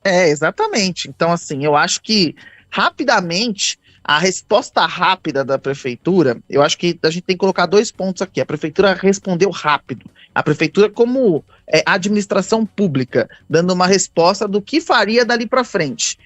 Speaker 5: Exatamente. Então, assim, eu acho que rapidamente, a resposta rápida da prefeitura, eu acho que a gente tem que colocar 2 pontos aqui. A prefeitura respondeu rápido. A prefeitura, como administração pública, dando uma resposta do que faria dali para frente.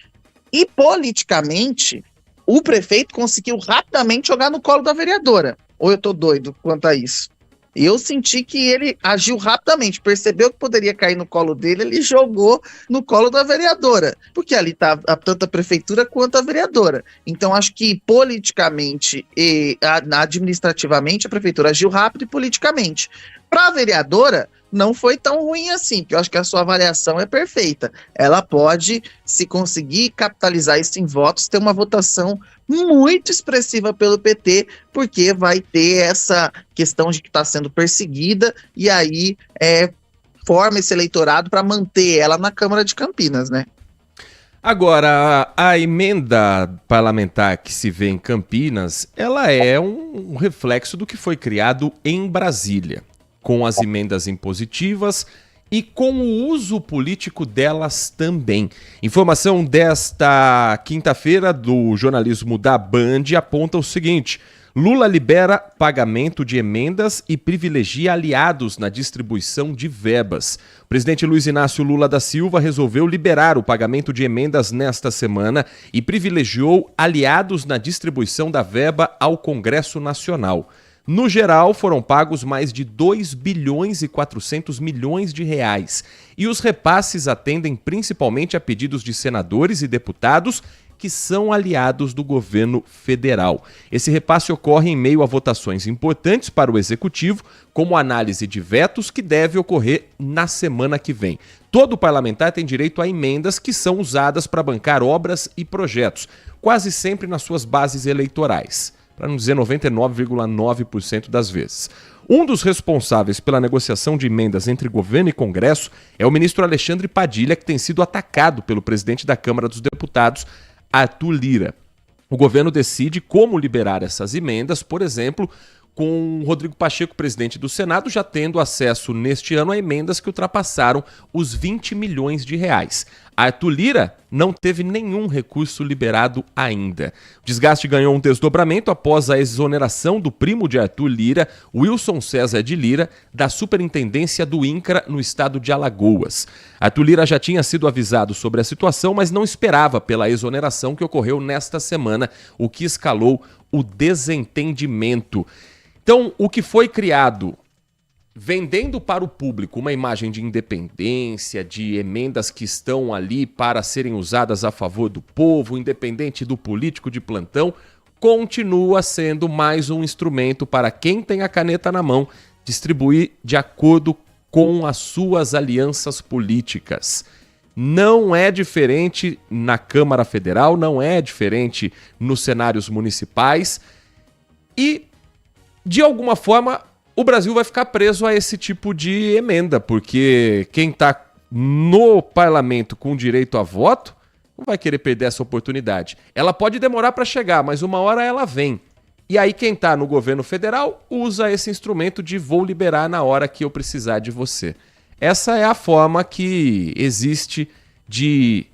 Speaker 5: E politicamente, o prefeito conseguiu rapidamente jogar no colo da vereadora. Ou eu tô doido quanto a isso? Eu senti que ele agiu rapidamente, percebeu que poderia cair no colo dele, ele jogou no colo da vereadora, porque ali está tanto a prefeitura quanto a vereadora. Então acho que politicamente e administrativamente a prefeitura agiu rápido e politicamente. Para a vereadora não foi tão ruim assim, porque eu acho que a sua avaliação é perfeita. Ela pode, se conseguir capitalizar isso em votos, ter uma votação muito expressiva pelo PT, porque vai ter essa questão de que está sendo perseguida, e aí forma esse eleitorado para manter ela na Câmara de Campinas, né?
Speaker 4: Agora, a emenda parlamentar que se vê em Campinas, ela é um reflexo do que foi criado em Brasília, com as emendas impositivas e com o uso político delas também. Informação desta quinta-feira do jornalismo da Band aponta o seguinte: Lula libera pagamento de emendas e privilegia aliados na distribuição de verbas. O presidente Luiz Inácio Lula da Silva resolveu liberar o pagamento de emendas nesta semana e privilegiou aliados na distribuição da verba ao Congresso Nacional. No geral, foram pagos mais de 2 bilhões e 400 milhões de reais. E os repasses atendem principalmente a pedidos de senadores e deputados que são aliados do governo federal. Esse repasse ocorre em meio a votações importantes para o Executivo, como a análise de vetos que deve ocorrer na semana que vem. Todo parlamentar tem direito a emendas que são usadas para bancar obras e projetos, quase sempre nas suas bases eleitorais, para não dizer 99,9% das vezes. Um dos responsáveis pela negociação de emendas entre governo e Congresso é o ministro Alexandre Padilha, que tem sido atacado pelo presidente da Câmara dos Deputados, Arthur Lira. O governo decide como liberar essas emendas, por exemplo, com Rodrigo Pacheco, presidente do Senado, já tendo acesso neste ano a emendas que ultrapassaram os 20 milhões de reais. Arthur Lira não teve nenhum recurso liberado ainda. O desgaste ganhou um desdobramento após a exoneração do primo de Arthur Lira, Wilson César de Lira, da superintendência do INCRA no estado de Alagoas. Arthur Lira já tinha sido avisado sobre a situação, mas não esperava pela exoneração que ocorreu nesta semana, o que escalou o desentendimento. Então, o que foi criado vendendo para o público uma imagem de independência, de emendas que estão ali para serem usadas a favor do povo, independente do político de plantão, continua sendo mais um instrumento para quem tem a caneta na mão distribuir de acordo com as suas alianças políticas. Não é diferente na Câmara Federal, não é diferente nos cenários municipais e, de alguma forma, o Brasil vai ficar preso a esse tipo de emenda, porque quem está no parlamento com direito a voto não vai querer perder essa oportunidade. Ela pode demorar para chegar, mas uma hora ela vem. E aí quem está no governo federal usa esse instrumento de vou liberar na hora que eu precisar de você. Essa é a forma que existe de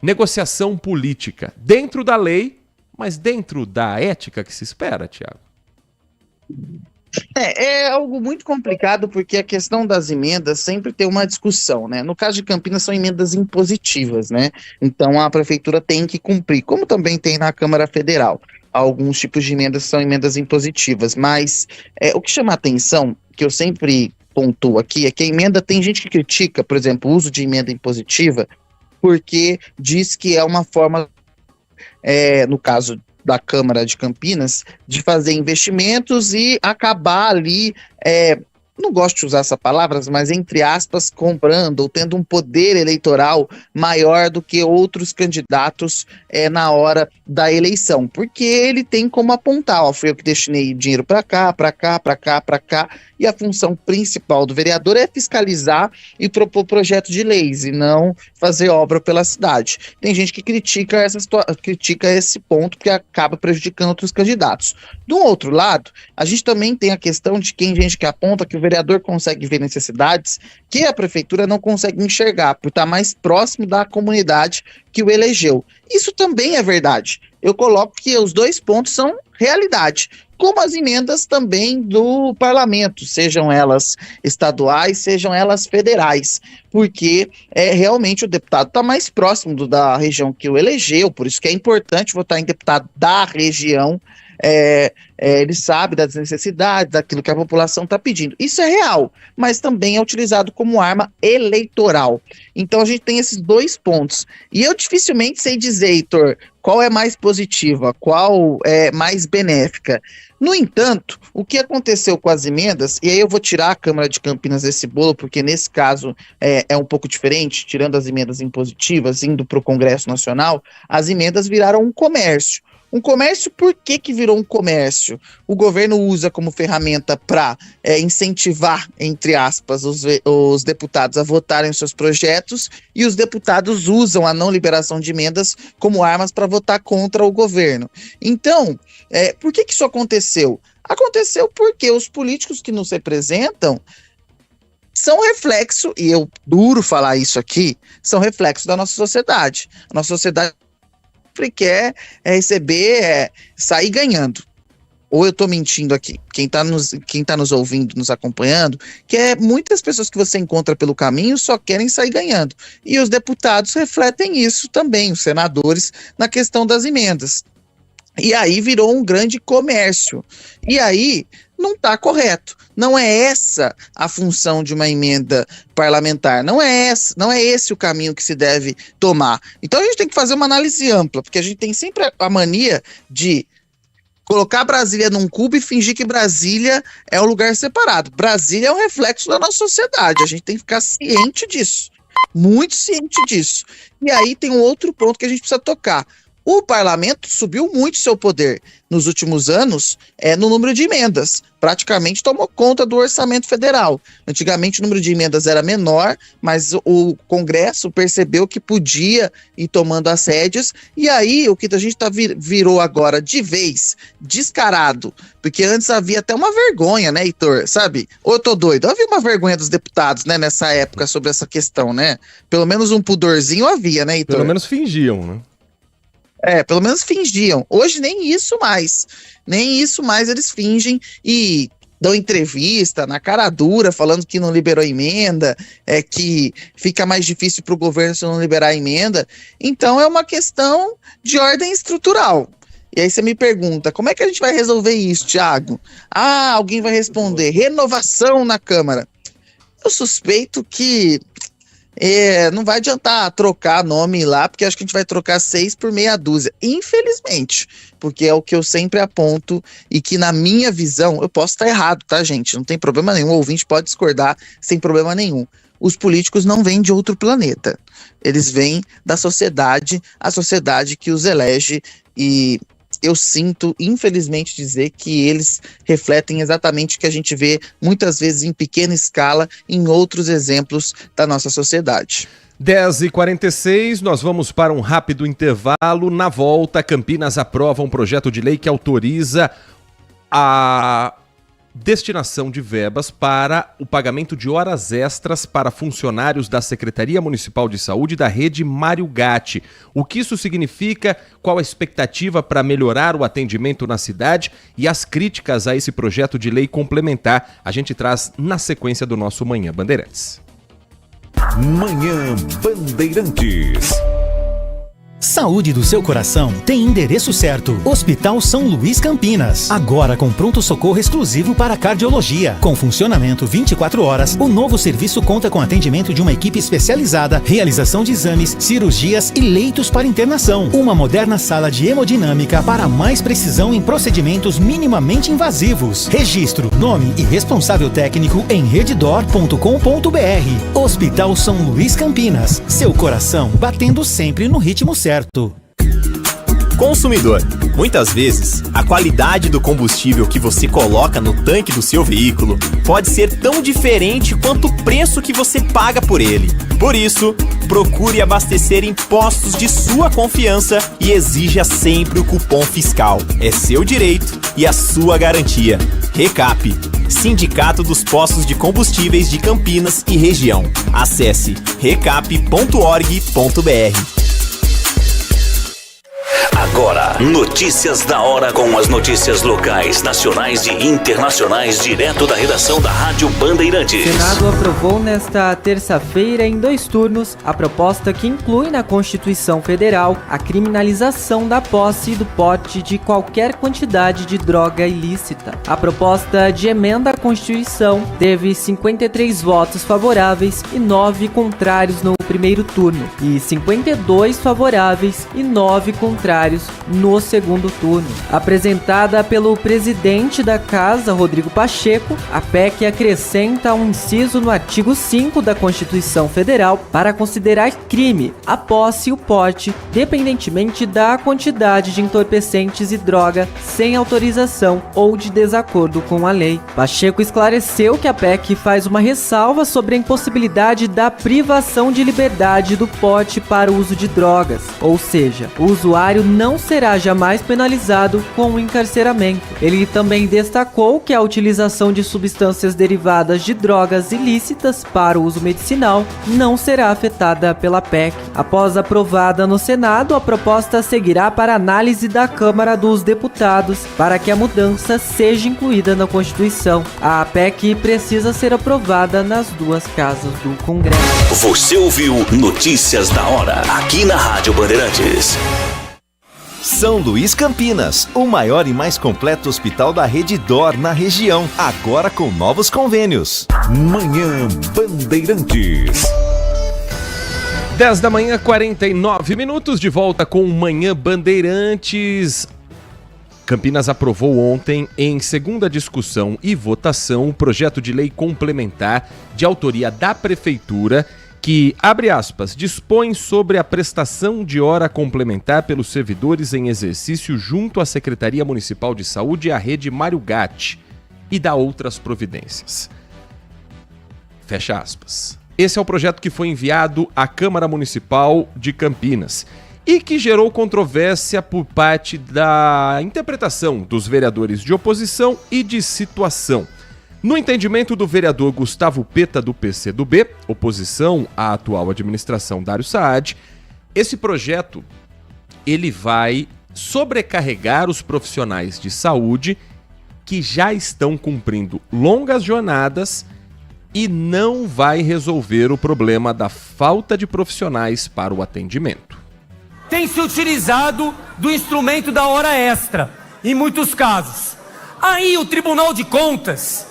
Speaker 4: negociação política, dentro da lei, mas dentro da ética que se espera, Thiago.
Speaker 5: É algo muito complicado, porque a questão das emendas sempre tem uma discussão, né? No caso de Campinas, são emendas impositivas, né? Então a prefeitura tem que cumprir, como também tem na Câmara Federal. alguns tipos de emendas são emendas impositivas, mas o que chama a atenção, que eu sempre pontuo aqui, é que a emenda, tem gente que critica, por exemplo, o uso de emenda impositiva, porque diz que é uma forma, no caso da Câmara de Campinas, de fazer investimentos e acabar ali, não gosto de usar essa palavra, mas entre aspas, comprando ou tendo um poder eleitoral maior do que outros candidatos na hora da eleição, porque ele tem como apontar, foi eu que destinei dinheiro para cá, para cá, para cá, para cá, e a função principal do vereador é fiscalizar e propor projeto de leis e não fazer obra pela cidade. Tem gente que critica esse ponto, porque acaba prejudicando outros candidatos. Do outro lado, a gente também tem a questão de gente que aponta que o vereador consegue ver necessidades que a prefeitura não consegue enxergar, por estar mais próximo da comunidade que o elegeu. Isso também é verdade. Eu coloco que os dois pontos são realidade, como as emendas também do parlamento, sejam elas estaduais, sejam elas federais, porque realmente o deputado está mais próximo da região que o elegeu, por isso que é importante votar em deputado da região. Ele sabe das necessidades, daquilo que a população está pedindo. Isso é real, mas também é utilizado como arma eleitoral. Então a gente tem esses dois pontos. E eu dificilmente sei dizer, Heitor, qual é mais positiva, qual é mais benéfica. No entanto, o que aconteceu com as emendas, e aí eu vou tirar a Câmara de Campinas desse bolo, porque nesse caso é um pouco diferente, tirando as emendas impositivas, indo para o Congresso Nacional, as emendas viraram um comércio. Um comércio, por que virou um comércio? O governo usa como ferramenta para incentivar, entre aspas, os deputados a votarem os seus projetos, e os deputados usam a não liberação de emendas como armas para votar contra o governo. Então, por que isso aconteceu? Aconteceu porque os políticos que nos representam são reflexo, e eu duro falar isso aqui, são reflexo da nossa sociedade. A nossa sociedade quer receber, sair ganhando. Ou eu estou mentindo aqui? Quem tá nos ouvindo, nos acompanhando, que muitas pessoas que você encontra pelo caminho só querem sair ganhando. E os deputados refletem isso também, os senadores, na questão das emendas. E aí virou um grande comércio. E aí não está correto. Não é essa a função de uma emenda parlamentar. Não é esse o caminho que se deve tomar. Então a gente tem que fazer uma análise ampla, porque a gente tem sempre a mania de colocar Brasília num cubo e fingir que Brasília é um lugar separado. Brasília é um reflexo da nossa sociedade. A gente tem que ficar ciente disso. Muito ciente disso. E aí tem um outro ponto que a gente precisa tocar. O parlamento subiu muito seu poder nos últimos anos no número de emendas. Praticamente tomou conta do orçamento federal. Antigamente o número de emendas era menor, mas o Congresso percebeu que podia ir tomando as rédeas. E aí o que a gente virou agora de vez, descarado. Porque antes havia até uma vergonha, né, Heitor? Sabe? Ou eu tô doido? Havia uma vergonha dos deputados, né, nessa época sobre essa questão, né? Pelo menos um pudorzinho havia, né, Heitor?
Speaker 4: Pelo menos fingiam, né?
Speaker 5: Pelo menos fingiam. Hoje nem isso mais. Nem isso mais eles fingem e dão entrevista na cara dura, falando que não liberou emenda, que fica mais difícil para o governo se não liberar a emenda. Então é uma questão de ordem estrutural. E aí você me pergunta, como é que a gente vai resolver isso, Thiago? Alguém vai responder, renovação na Câmara. Eu suspeito que não vai adiantar trocar nome lá, porque acho que a gente vai trocar 6 por meia dúzia, infelizmente, porque é o que eu sempre aponto e que na minha visão, eu posso estar errado, tá, gente? Não tem problema nenhum, o ouvinte pode discordar sem problema nenhum. Os políticos não vêm de outro planeta, eles vêm da sociedade, a sociedade que os elege, e eu sinto, infelizmente, dizer que eles refletem exatamente o que a gente vê muitas vezes em pequena escala em outros exemplos da nossa sociedade.
Speaker 4: 10h46, nós vamos para um rápido intervalo. Na volta, Campinas aprova um projeto de lei que autoriza a destinação de verbas para o pagamento de horas extras para funcionários da Secretaria Municipal de Saúde da rede Mário Gatti. O que isso significa, qual a expectativa para melhorar o atendimento na cidade e as críticas a esse projeto de lei complementar, a gente traz na sequência do nosso Manhã Bandeirantes.
Speaker 3: Manhã Bandeirantes.
Speaker 13: Saúde do seu coração tem endereço certo. Hospital São Luís Campinas. Agora com pronto-socorro exclusivo para cardiologia. Com funcionamento 24 horas, o novo serviço conta com atendimento de uma equipe especializada, realização de exames, cirurgias e leitos para internação. Uma moderna sala de hemodinâmica para mais precisão em procedimentos minimamente invasivos. Registro, nome e responsável técnico em redditor.com.br. Hospital São Luís Campinas. Seu coração batendo sempre no ritmo certo.
Speaker 14: Consumidor, muitas vezes, a qualidade do combustível que você coloca no tanque do seu veículo pode ser tão diferente quanto o preço que você paga por ele. Por isso, procure abastecer em postos de sua confiança e exija sempre o cupom fiscal. É seu direito e a sua garantia. Recap, Sindicato dos Postos de Combustíveis de Campinas e Região. Acesse recap.org.br.
Speaker 1: Agora, notícias da hora com as notícias locais, nacionais e internacionais direto da redação da Rádio Bandeirantes.
Speaker 15: O Senado aprovou nesta terça-feira, em 2 turnos, a proposta que inclui na Constituição Federal a criminalização da posse e do porte de qualquer quantidade de droga ilícita. A proposta de emenda à Constituição teve 53 votos favoráveis e 9 contrários no primeiro turno, e 52 favoráveis e 9 contrários no segundo turno. Apresentada pelo presidente da Casa, Rodrigo Pacheco, a PEC acrescenta um inciso no artigo 5 da Constituição Federal para considerar crime a posse e o porte, dependentemente da quantidade de entorpecentes e droga sem autorização ou de desacordo com a lei. Pacheco esclareceu que a PEC faz uma ressalva sobre a impossibilidade da privação de liberdade do porte para o uso de drogas, ou seja, o usuário não será jamais penalizado com o encarceramento. Ele também destacou que a utilização de substâncias derivadas de drogas ilícitas para o uso medicinal não será afetada pela PEC. Após aprovada no Senado, a proposta seguirá para análise da Câmara dos Deputados para que a mudança seja incluída na Constituição. A PEC precisa ser aprovada nas 2 casas do Congresso.
Speaker 1: Você ouviu Notícias da Hora, aqui na Rádio Bandeirantes.
Speaker 3: São Luís Campinas, o maior e mais completo hospital da Redditor na região, agora com novos convênios. Manhã Bandeirantes.
Speaker 4: 10 da manhã, 49 minutos, de volta com Manhã Bandeirantes. Campinas aprovou ontem, em segunda discussão e votação, o projeto de lei complementar de autoria da Prefeitura que, abre aspas, dispõe sobre a prestação de hora complementar pelos servidores em exercício junto à Secretaria Municipal de Saúde e à Rede Mário Gatti e dá outras providências. Fecha aspas. Esse é o projeto que foi enviado à Câmara Municipal de Campinas e que gerou controvérsia por parte da interpretação dos vereadores de oposição e de situação. No entendimento do vereador Gustavo Peta, do PCdoB, oposição à atual administração Dário Saad, esse projeto ele vai sobrecarregar os profissionais de saúde que já estão cumprindo longas jornadas e não vai resolver o problema da falta de profissionais para o atendimento.
Speaker 11: Tem se utilizado do instrumento da hora extra, em muitos casos. Aí o Tribunal de Contas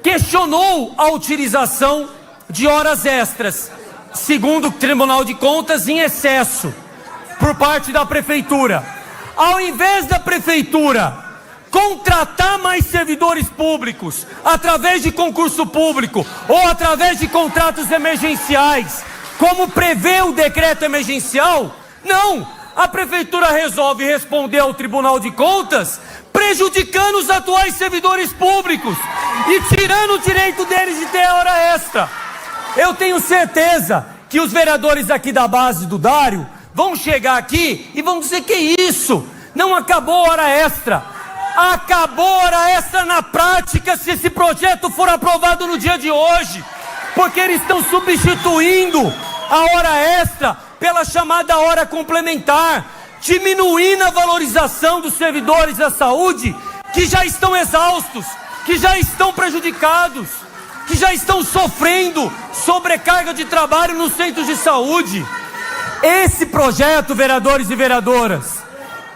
Speaker 11: questionou a utilização de horas extras, segundo o Tribunal de Contas, em excesso, por parte da Prefeitura. Ao invés da Prefeitura contratar mais servidores públicos, através de concurso público ou através de contratos emergenciais, como prevê o decreto emergencial, não! A Prefeitura resolve responder ao Tribunal de Contas prejudicando os atuais servidores públicos e tirando o direito deles de ter hora extra. Eu tenho certeza que os vereadores aqui da base do Dário vão chegar aqui e vão dizer que isso, não acabou a hora extra. Acabou a hora extra na prática se esse projeto for aprovado no dia de hoje, porque eles estão substituindo a hora extra pela chamada hora complementar, diminuindo a valorização dos servidores da saúde que já estão exaustos, que já estão prejudicados, que já estão sofrendo sobrecarga de trabalho nos centros de saúde. Esse projeto, vereadores e vereadoras,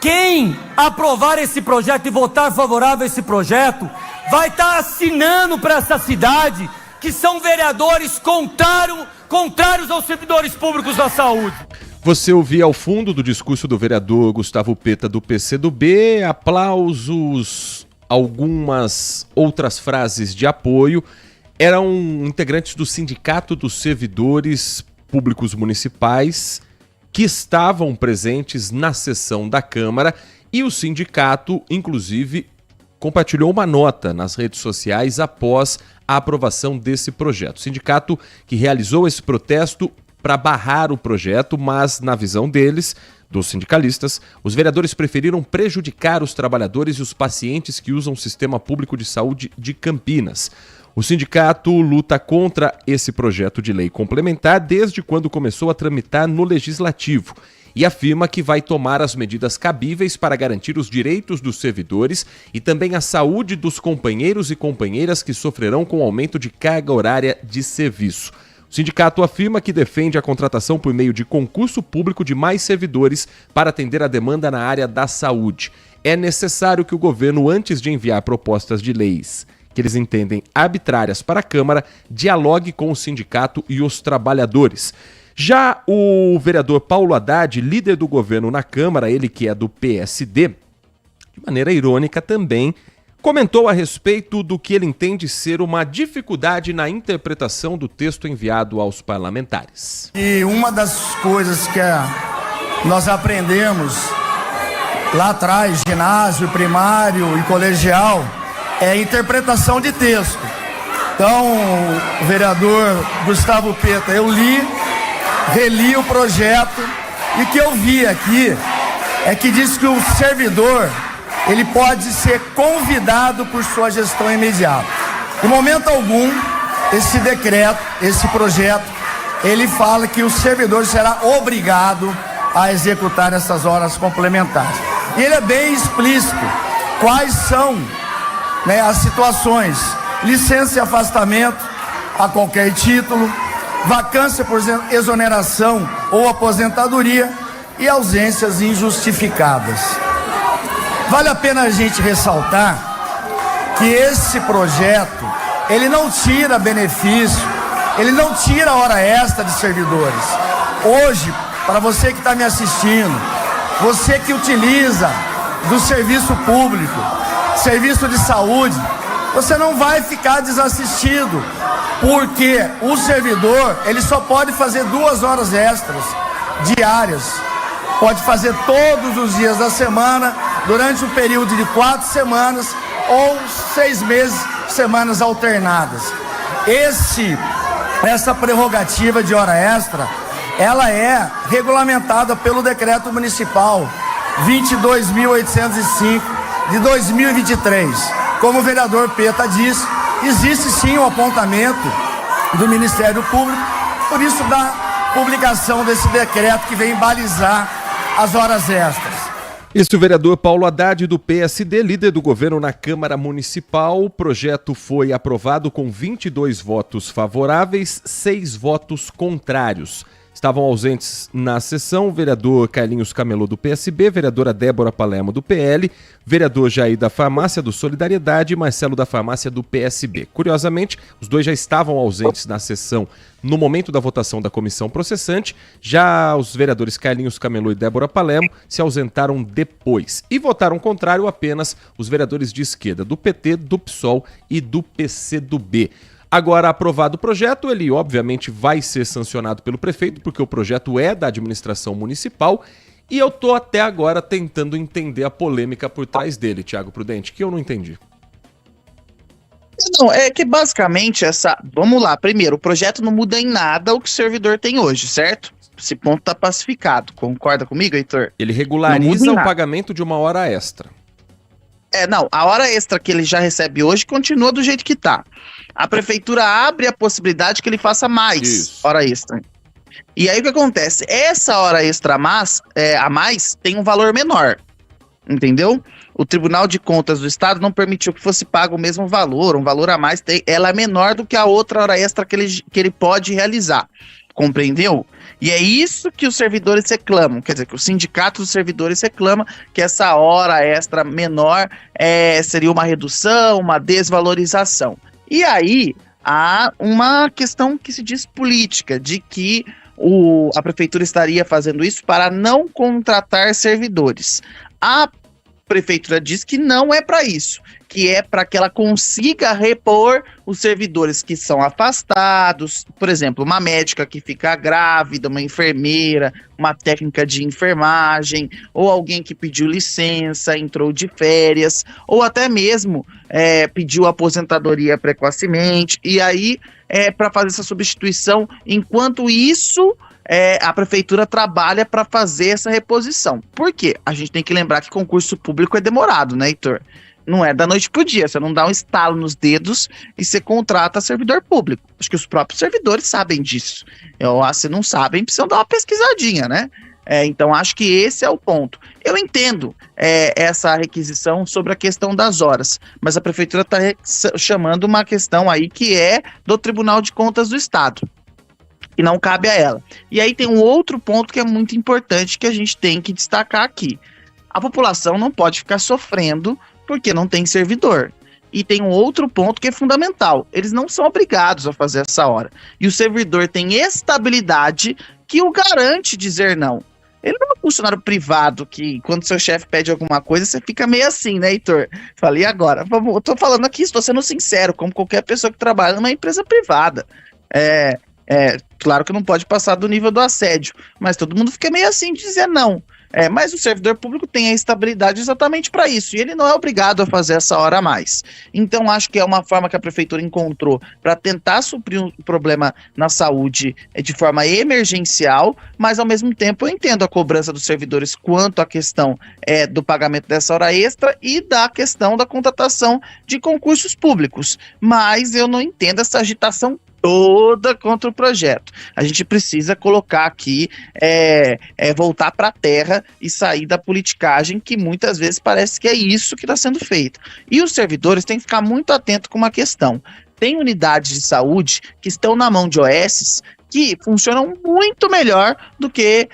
Speaker 11: quem aprovar esse projeto e votar favorável a esse projeto, vai estar assinando para essa cidade que são vereadores contrários aos servidores públicos da saúde.
Speaker 4: Você ouvia ao fundo do discurso do vereador Gustavo Peta, do PCdoB, aplausos, algumas outras frases de apoio. Eram integrantes do Sindicato dos Servidores Públicos Municipais que estavam presentes na sessão da Câmara, e o sindicato, inclusive, compartilhou uma nota nas redes sociais após a aprovação desse projeto. O sindicato que realizou esse protesto para barrar o projeto, mas, na visão deles, dos sindicalistas, os vereadores preferiram prejudicar os trabalhadores e os pacientes que usam o sistema público de saúde de Campinas. O sindicato luta contra esse projeto de lei complementar desde quando começou a tramitar no Legislativo e afirma que vai tomar as medidas cabíveis para garantir os direitos dos servidores e também a saúde dos companheiros e companheiras que sofrerão com o aumento de carga horária de serviço. O sindicato afirma que defende a contratação por meio de concurso público de mais servidores para atender a demanda na área da saúde. É necessário que o governo, antes de enviar propostas de leis que eles entendem arbitrárias para a Câmara, dialogue com o sindicato e os trabalhadores. Já o vereador Paulo Haddad, líder do governo na Câmara, ele que é do PSD, de maneira irônica também, comentou a respeito do que ele entende ser uma dificuldade na interpretação do texto enviado aos parlamentares.
Speaker 16: E uma das coisas que nós aprendemos lá atrás, ginásio, primário e colegial, é a interpretação de texto. Então, o vereador Gustavo Peta, eu reli o projeto, e o que eu vi aqui é que diz que o servidor, ele pode ser convidado por sua gestão imediata. Em momento algum, esse decreto, esse projeto, ele fala que o servidor será obrigado a executar essas horas complementares. E ele é bem explícito quais são, as situações: licença e afastamento a qualquer título, vacância por exoneração ou aposentadoria e ausências injustificadas. Vale a pena a gente ressaltar que esse projeto, ele não tira benefício, ele não tira hora extra de servidores. Hoje, para você que está me assistindo, você que utiliza do serviço público, serviço de saúde, você não vai ficar desassistido, porque o servidor, ele só pode fazer 2 horas extras diárias, pode fazer todos os dias da semana, durante um período de 4 semanas ou 6 meses, semanas alternadas. Essa prerrogativa de hora extra, ela é regulamentada pelo decreto municipal 22.805 de 2023. Como o vereador Peta disse, existe sim um apontamento do Ministério Público, por isso da publicação desse decreto que vem balizar as horas extras.
Speaker 4: Esse é o vereador Paulo Haddad, do PSD, líder do governo na Câmara Municipal. O projeto foi aprovado com 22 votos favoráveis, 6 votos contrários. Estavam ausentes na sessão o vereador Carlinhos Camelô, do PSB, vereadora Débora Palermo, do PL, vereador Jair da Farmácia, do Solidariedade, e Marcelo da Farmácia, do PSB. Curiosamente, os dois já estavam ausentes na sessão no momento da votação da comissão processante. Já os vereadores Carlinhos Camelô e Débora Palermo se ausentaram depois. E votaram contrário apenas os vereadores de esquerda, do PT, do PSOL e do PCdoB. Agora, aprovado o projeto, ele obviamente vai ser sancionado pelo prefeito, porque o projeto é da administração municipal, e eu tô até agora tentando entender a polêmica por trás dele, Thiago Prudente, que eu não entendi.
Speaker 5: Não, é que basicamente vamos lá, primeiro, o projeto não muda em nada o que o servidor tem hoje, certo? Esse ponto tá pacificado, concorda comigo, Heitor?
Speaker 4: Ele regulariza o pagamento de uma hora extra.
Speaker 5: Não, a hora extra que ele já recebe hoje continua do jeito que tá. A prefeitura abre a possibilidade que ele faça mais hora extra. E aí o que acontece? Essa hora extra a mais tem um valor menor, entendeu? O Tribunal de Contas do Estado não permitiu que fosse pago o mesmo valor, um valor a mais, ela é menor do que a outra hora extra que ele pode realizar. Compreendeu? E é isso que os servidores reclamam, quer dizer, que o sindicato dos servidores reclama que essa hora extra menor seria uma redução, uma desvalorização. E aí há uma questão que se diz política, de que a prefeitura estaria fazendo isso para não contratar servidores. A prefeitura diz que não é para isso, que é para que ela consiga repor os servidores que são afastados, por exemplo, uma médica que fica grávida, uma enfermeira, uma técnica de enfermagem, ou alguém que pediu licença, entrou de férias, ou até mesmo pediu aposentadoria precocemente, e aí para fazer essa substituição. Enquanto isso, a prefeitura trabalha para fazer essa reposição. Por quê? A gente tem que lembrar que concurso público é demorado, né, Heitor? Não é da noite pro dia, você não dá um estalo nos dedos e você contrata servidor público. Acho que os próprios servidores sabem disso. Se não sabem, precisam dar uma pesquisadinha, né? Então, acho que esse é o ponto. Eu entendo essa requisição sobre a questão das horas, mas a prefeitura está chamando uma questão aí que é do Tribunal de Contas do Estado, e não cabe a ela. E aí tem um outro ponto que é muito importante que a gente tem que destacar aqui. A população não pode ficar sofrendo porque não tem servidor. E tem um outro ponto que é fundamental. Eles não são obrigados a fazer essa hora. E o servidor tem estabilidade que o garante dizer não. Ele não é um funcionário privado que, quando seu chefe pede alguma coisa, você fica meio assim, né, Heitor? Falei agora. Eu tô falando aqui, estou sendo sincero, como qualquer pessoa que trabalha numa empresa privada. Claro que não pode passar do nível do assédio, mas todo mundo fica meio assim de dizer não. Mas o servidor público tem a estabilidade exatamente para isso, e ele não é obrigado a fazer essa hora a mais. Então acho que é uma forma que a prefeitura encontrou para tentar suprir um problema na saúde de forma emergencial, mas ao mesmo tempo eu entendo a cobrança dos servidores quanto à questão do pagamento dessa hora extra e da questão da contratação de concursos públicos, mas eu não entendo essa agitação toda contra o projeto. A gente precisa colocar aqui, voltar para a terra e sair da politicagem, que muitas vezes parece que é isso que está sendo feito. E os servidores têm que ficar muito atentos com uma questão. Tem unidades de saúde que estão na mão de OSs que funcionam muito melhor do que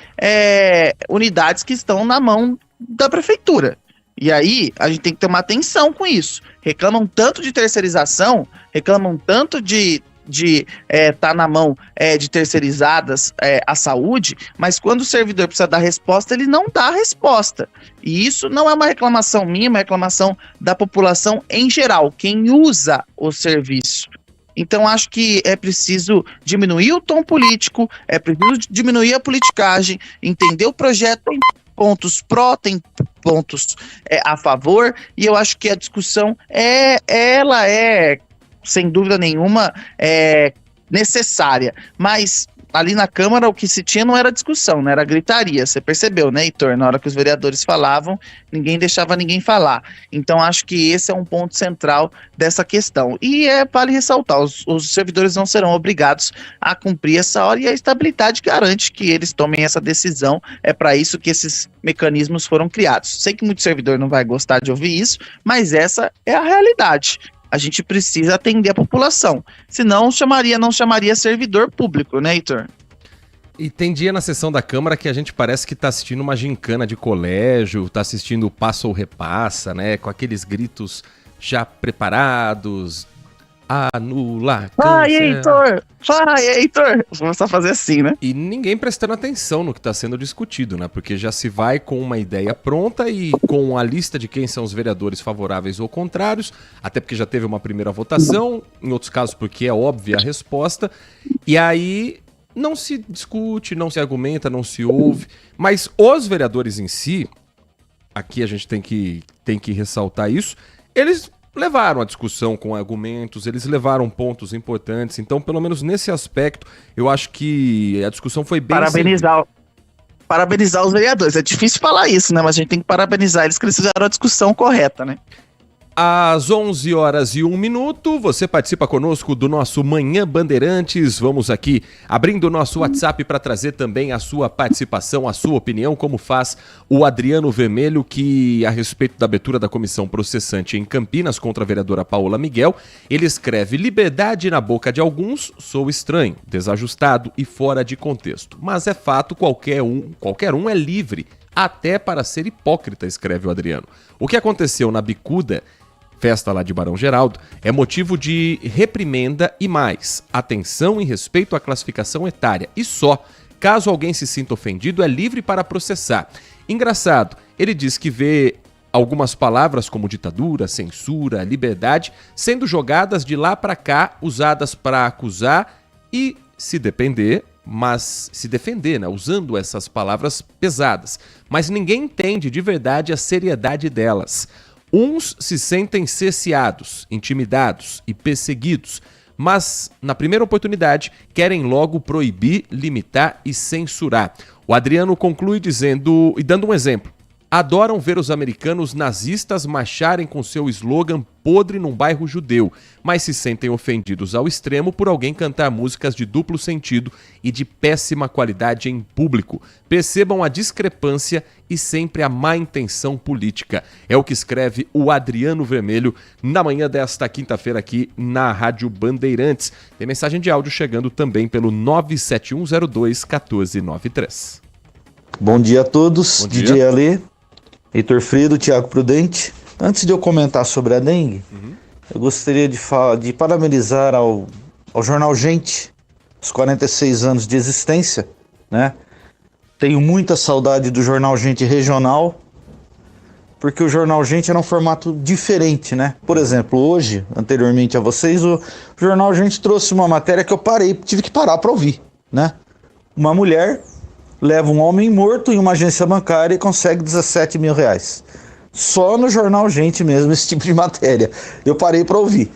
Speaker 5: unidades que estão na mão da prefeitura. E aí, a gente tem que ter uma atenção com isso. Reclamam tanto de terceirização, reclamam tanto de tá na mão de terceirizadas a saúde, mas quando o servidor precisa dar resposta, ele não dá a resposta. E isso não é uma reclamação minha, é uma reclamação da população em geral, quem usa o serviço. Então acho que é preciso diminuir o tom político, é preciso diminuir a politicagem, entender o projeto, tem pontos pró, tem pontos a favor, e eu acho que a discussão ela é sem dúvida nenhuma necessária, mas ali na Câmara o que se tinha não era discussão, não era gritaria, você percebeu, né, Heitor? Na hora que os vereadores falavam, ninguém deixava ninguém falar. Então acho que esse é um ponto central dessa questão. E vale ressaltar, os servidores não serão obrigados a cumprir essa hora, e a estabilidade garante que eles tomem essa decisão. É para isso que esses mecanismos foram criados. Sei que muito servidor não vai gostar de ouvir isso, mas essa é a realidade. A gente precisa atender a população. Senão, não chamaria servidor público, né, Heitor?
Speaker 4: E tem dia na sessão da Câmara que a gente parece que tá assistindo uma gincana de colégio, tá assistindo o Passa ou Repassa, né? Com aqueles gritos já preparados. Anula.
Speaker 5: Vai, Heitor! Vai, Heitor! Vou começar a fazer assim, né?
Speaker 4: E ninguém prestando atenção no que está sendo discutido, né? Porque já se vai com uma ideia pronta e com a lista de quem são os vereadores favoráveis ou contrários, até porque já teve uma primeira votação, em outros casos porque é óbvia a resposta, e aí não se discute, não se argumenta, não se ouve, mas os vereadores em si, aqui a gente tem que ressaltar isso, eles levaram a discussão com argumentos, eles levaram pontos importantes, então pelo menos nesse aspecto eu acho que a discussão foi bem...
Speaker 5: Parabenizar os vereadores, é difícil falar isso, né, mas a gente tem que parabenizar eles que eles fizeram a discussão correta, né?
Speaker 4: Às 11h01, você participa conosco do nosso Manhã Bandeirantes. Vamos aqui abrindo o nosso WhatsApp para trazer também a sua participação, a sua opinião, como faz o Adriano Vermelho, que a respeito da abertura da comissão processante em Campinas contra a vereadora Paola Miguel, ele escreve: liberdade na boca de alguns, sou estranho, desajustado e fora de contexto. Mas é fato, qualquer um é livre, até para ser hipócrita, escreve o Adriano. O que aconteceu na Bicuda, festa lá de Barão Geraldo, é motivo de reprimenda e mais, atenção e respeito à classificação etária. E só, caso alguém se sinta ofendido, é livre para processar. Engraçado, ele diz que vê algumas palavras como ditadura, censura, liberdade, sendo jogadas de lá para cá, usadas para acusar e, se defender, né, usando essas palavras pesadas. Mas ninguém entende de verdade a seriedade delas. Uns se sentem cerceados, intimidados e perseguidos, mas, na primeira oportunidade, querem logo proibir, limitar e censurar. O Adriano conclui dizendo e dando um exemplo: adoram ver os americanos nazistas marcharem com seu slogan podre num bairro judeu, mas se sentem ofendidos ao extremo por alguém cantar músicas de duplo sentido e de péssima qualidade em público. Percebam a discrepância e sempre a má intenção política. É o que escreve o Adriano Vermelho na manhã desta quinta-feira aqui na Rádio Bandeirantes. Tem mensagem de áudio chegando também pelo 971021493.
Speaker 17: Bom dia a todos,
Speaker 4: Bom dia.
Speaker 17: DJ Alê, Heitor Fredo, Thiago Prudente. Antes de eu comentar sobre a dengue, eu gostaria de parabenizar ao Jornal Gente, os 46 anos de existência, né? Tenho muita saudade do Jornal Gente regional, porque o Jornal Gente era um formato diferente, né? Por exemplo, hoje, anteriormente a vocês, o Jornal Gente trouxe uma matéria que eu tive que parar para ouvir, né? Uma mulher leva um homem morto em uma agência bancária e consegue 17 mil reais. Só no Jornal Gente mesmo, esse tipo de matéria. Eu parei para ouvir.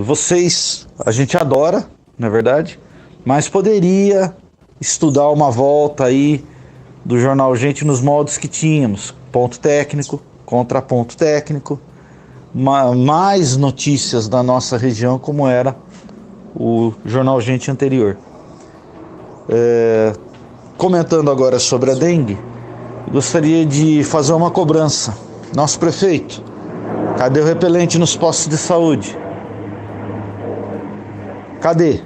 Speaker 17: Vocês, a gente adora, na verdade, mas poderia estudar uma volta aí do Jornal Gente nos moldes que tínhamos. Ponto técnico, contraponto técnico, mais notícias da nossa região, como era o Jornal Gente anterior. Comentando agora sobre a dengue, gostaria de fazer uma cobrança. Nosso prefeito, cadê o repelente nos postos de saúde? Cadê?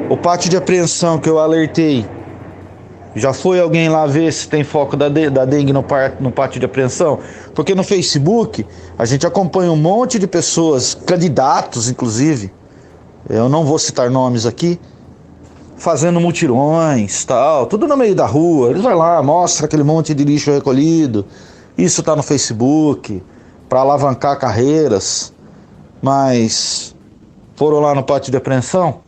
Speaker 17: O pátio de apreensão que eu alertei, já foi alguém lá ver se tem foco da dengue no pátio de apreensão? Porque no Facebook a gente acompanha um monte de pessoas, candidatos inclusive, eu não vou citar nomes aqui, fazendo mutirões, tal, tudo no meio da rua. Eles vão lá, mostra aquele monte de lixo recolhido. Isso tá no Facebook, para alavancar carreiras. Mas foram lá no pátio de apreensão?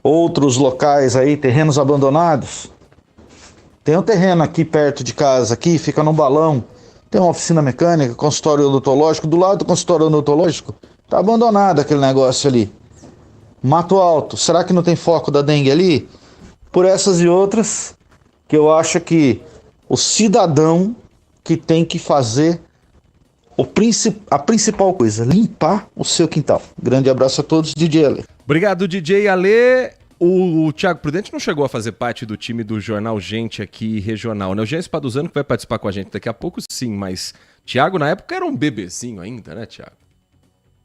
Speaker 17: Outros locais aí, terrenos abandonados. Tem um terreno aqui perto de casa, aqui, fica num balão. Tem uma oficina mecânica, consultório odontológico. Do lado do consultório odontológico, tá abandonado aquele negócio ali. Mato Alto, será que não tem foco da dengue ali? Por essas e outras, que eu acho que o cidadão que tem que fazer a principal coisa, limpar o seu quintal. Grande abraço a todos, DJ Alê.
Speaker 4: Obrigado, DJ Alê. O Thiago Prudente não chegou a fazer parte do time do Jornal Gente aqui regional, né? O Jean Espaduzano que vai participar com a gente daqui a pouco, sim, mas Thiago na época era um bebezinho ainda, né, Thiago?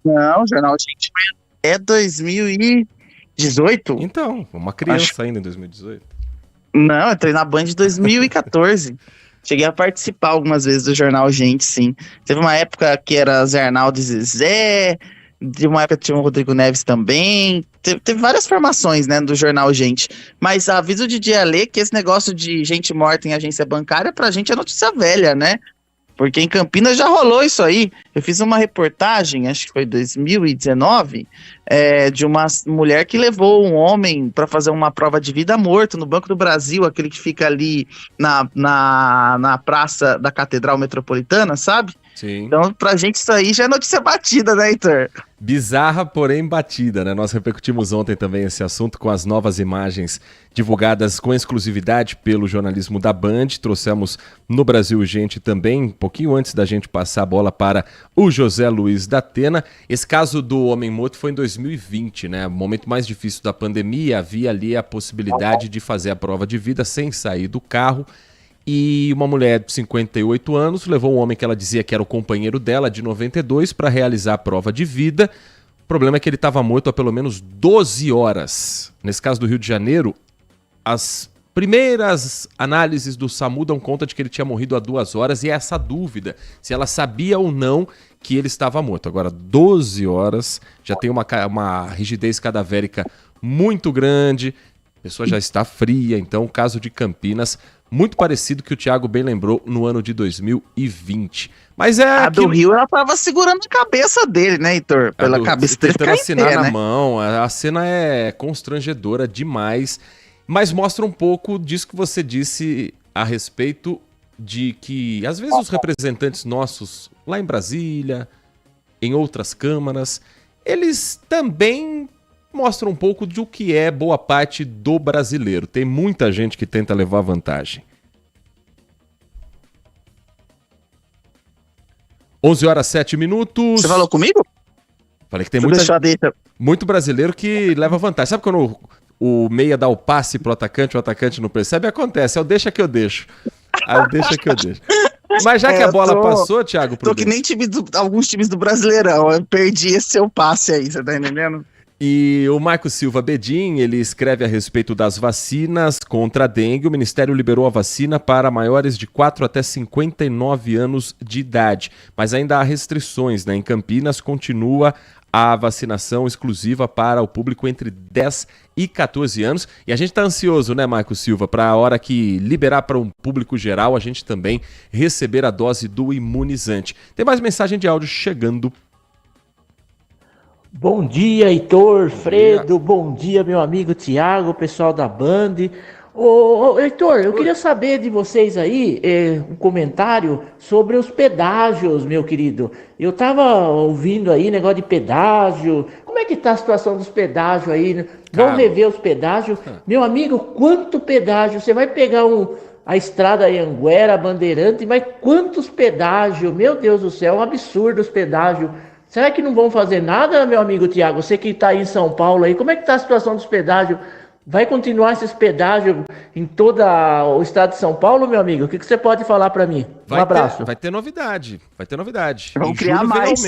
Speaker 5: Não, o Jornal Gente é 2018.
Speaker 4: Então, uma criança ainda em 2018.
Speaker 5: Não, eu entrei na Band em 2014. Cheguei a participar algumas vezes do Jornal Gente, sim. Teve uma época que era Zé Arnaldo e Zezé, de uma época tinha o Rodrigo Neves também. Teve várias formações, né, do Jornal Gente. Mas aviso de DJ Alê que esse negócio de gente morta em agência bancária, pra gente é notícia velha, né? Porque em Campinas já rolou isso aí. Eu fiz uma reportagem, acho que foi 2019, de uma mulher que levou um homem para fazer uma prova de vida morto no Banco do Brasil, aquele que fica ali na praça da Catedral Metropolitana, sabe?
Speaker 4: Sim.
Speaker 5: Então, pra gente isso aí já é notícia batida, né, Heitor?
Speaker 4: Bizarra, porém batida, né? Nós repercutimos ontem também esse assunto com as novas imagens divulgadas com exclusividade pelo jornalismo da Band. Trouxemos no Brasil Urgente também, um pouquinho antes da gente passar a bola para o José Luiz da Atena. Esse caso do homem morto foi em 2020, né? O momento mais difícil da pandemia, havia ali a possibilidade de fazer a prova de vida sem sair do carro. E uma mulher de 58 anos levou um homem que ela dizia que era o companheiro dela, de 92, para realizar a prova de vida. O problema é que ele estava morto há pelo menos 12 horas. Nesse caso do Rio de Janeiro, as primeiras análises do SAMU dão conta de que ele tinha morrido há 2 horas, e é essa dúvida, se ela sabia ou não que ele estava morto. Agora, 12 horas, já tem uma rigidez cadavérica muito grande, a pessoa já está fria. Então, o caso de Campinas, muito parecido que o Thiago bem lembrou no ano de 2020. Mas
Speaker 5: a do Rio, ela tava segurando a cabeça dele, né, Heitor? Pela cabeça dele
Speaker 4: tentando
Speaker 5: ficar em
Speaker 4: assinar
Speaker 5: pé,
Speaker 4: na
Speaker 5: né?
Speaker 4: mão. A cena é constrangedora demais, mas mostra um pouco disso que você disse a respeito de que, às vezes, os representantes nossos, lá em Brasília, em outras câmaras, eles também mostram um pouco do que é boa parte do brasileiro. Tem muita gente que tenta levar vantagem. 11h07.
Speaker 5: Você falou comigo?
Speaker 4: Falei que tem muito brasileiro que leva vantagem. Sabe quando o meia dá o passe pro atacante, o atacante não percebe? Acontece, é o deixa que eu deixo. Aí deixa que eu deixo. Mas já que a bola passou, Thiago...
Speaker 5: Tô que nem alguns times do Brasileirão. Eu perdi esse seu passe aí, você tá entendendo?
Speaker 4: E o Marco Silva Bedin, ele escreve a respeito das vacinas contra a dengue. O Ministério liberou a vacina para maiores de 4 até 59 anos de idade. Mas ainda há restrições, né? Em Campinas continua a vacinação exclusiva para o público entre 10 e 14 anos. E a gente está ansioso, né, Marco Silva, para a hora que liberar para um público geral, a gente também receber a dose do imunizante. Tem mais mensagem de áudio chegando.
Speaker 18: Bom dia, Heitor, Fredo, bom dia, meu amigo Thiago, pessoal da Band. Ô, Heitor, eu queria saber de vocês aí um comentário sobre os pedágios, meu querido. Eu tava ouvindo aí negócio de pedágio. Como é que tá a situação dos pedágios aí? Vão rever os pedágios? Meu amigo, quanto pedágio? Você vai pegar a estrada Anhanguera, Bandeirante, mas quantos pedágios? Meu Deus do céu, é um absurdo os pedágios. Será que não vão fazer nada, meu amigo Thiago? Você que está aí em São Paulo, aí, como é que está a situação dos pedágios? Vai continuar esses pedágios em todo o estado de São Paulo, meu amigo? O que você pode falar para mim? Um abraço.
Speaker 4: Vai ter novidade.
Speaker 5: Vamos criar mais.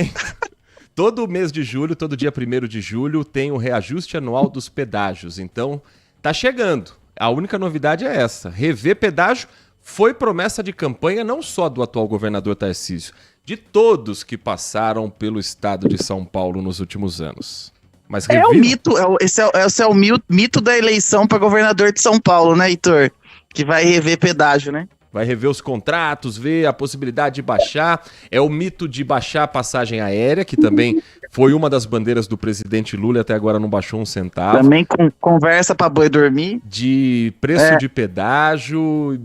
Speaker 4: Todo mês de julho, todo dia 1º de julho, tem o reajuste anual dos pedágios. Então, tá chegando. A única novidade é essa. Rever pedágio foi promessa de campanha não só do atual governador Tarcísio, de todos que passaram pelo estado de São Paulo nos últimos anos. Mas
Speaker 5: é o mito, esse é o mito da eleição para governador de São Paulo, né, Heitor? Que vai rever pedágio, né?
Speaker 4: Vai rever os contratos, ver a possibilidade de baixar. É o mito de baixar a passagem aérea, que também foi uma das bandeiras do presidente Lula e até agora não baixou um centavo.
Speaker 5: Também conversa para boi dormir.
Speaker 4: De preço de pedágio.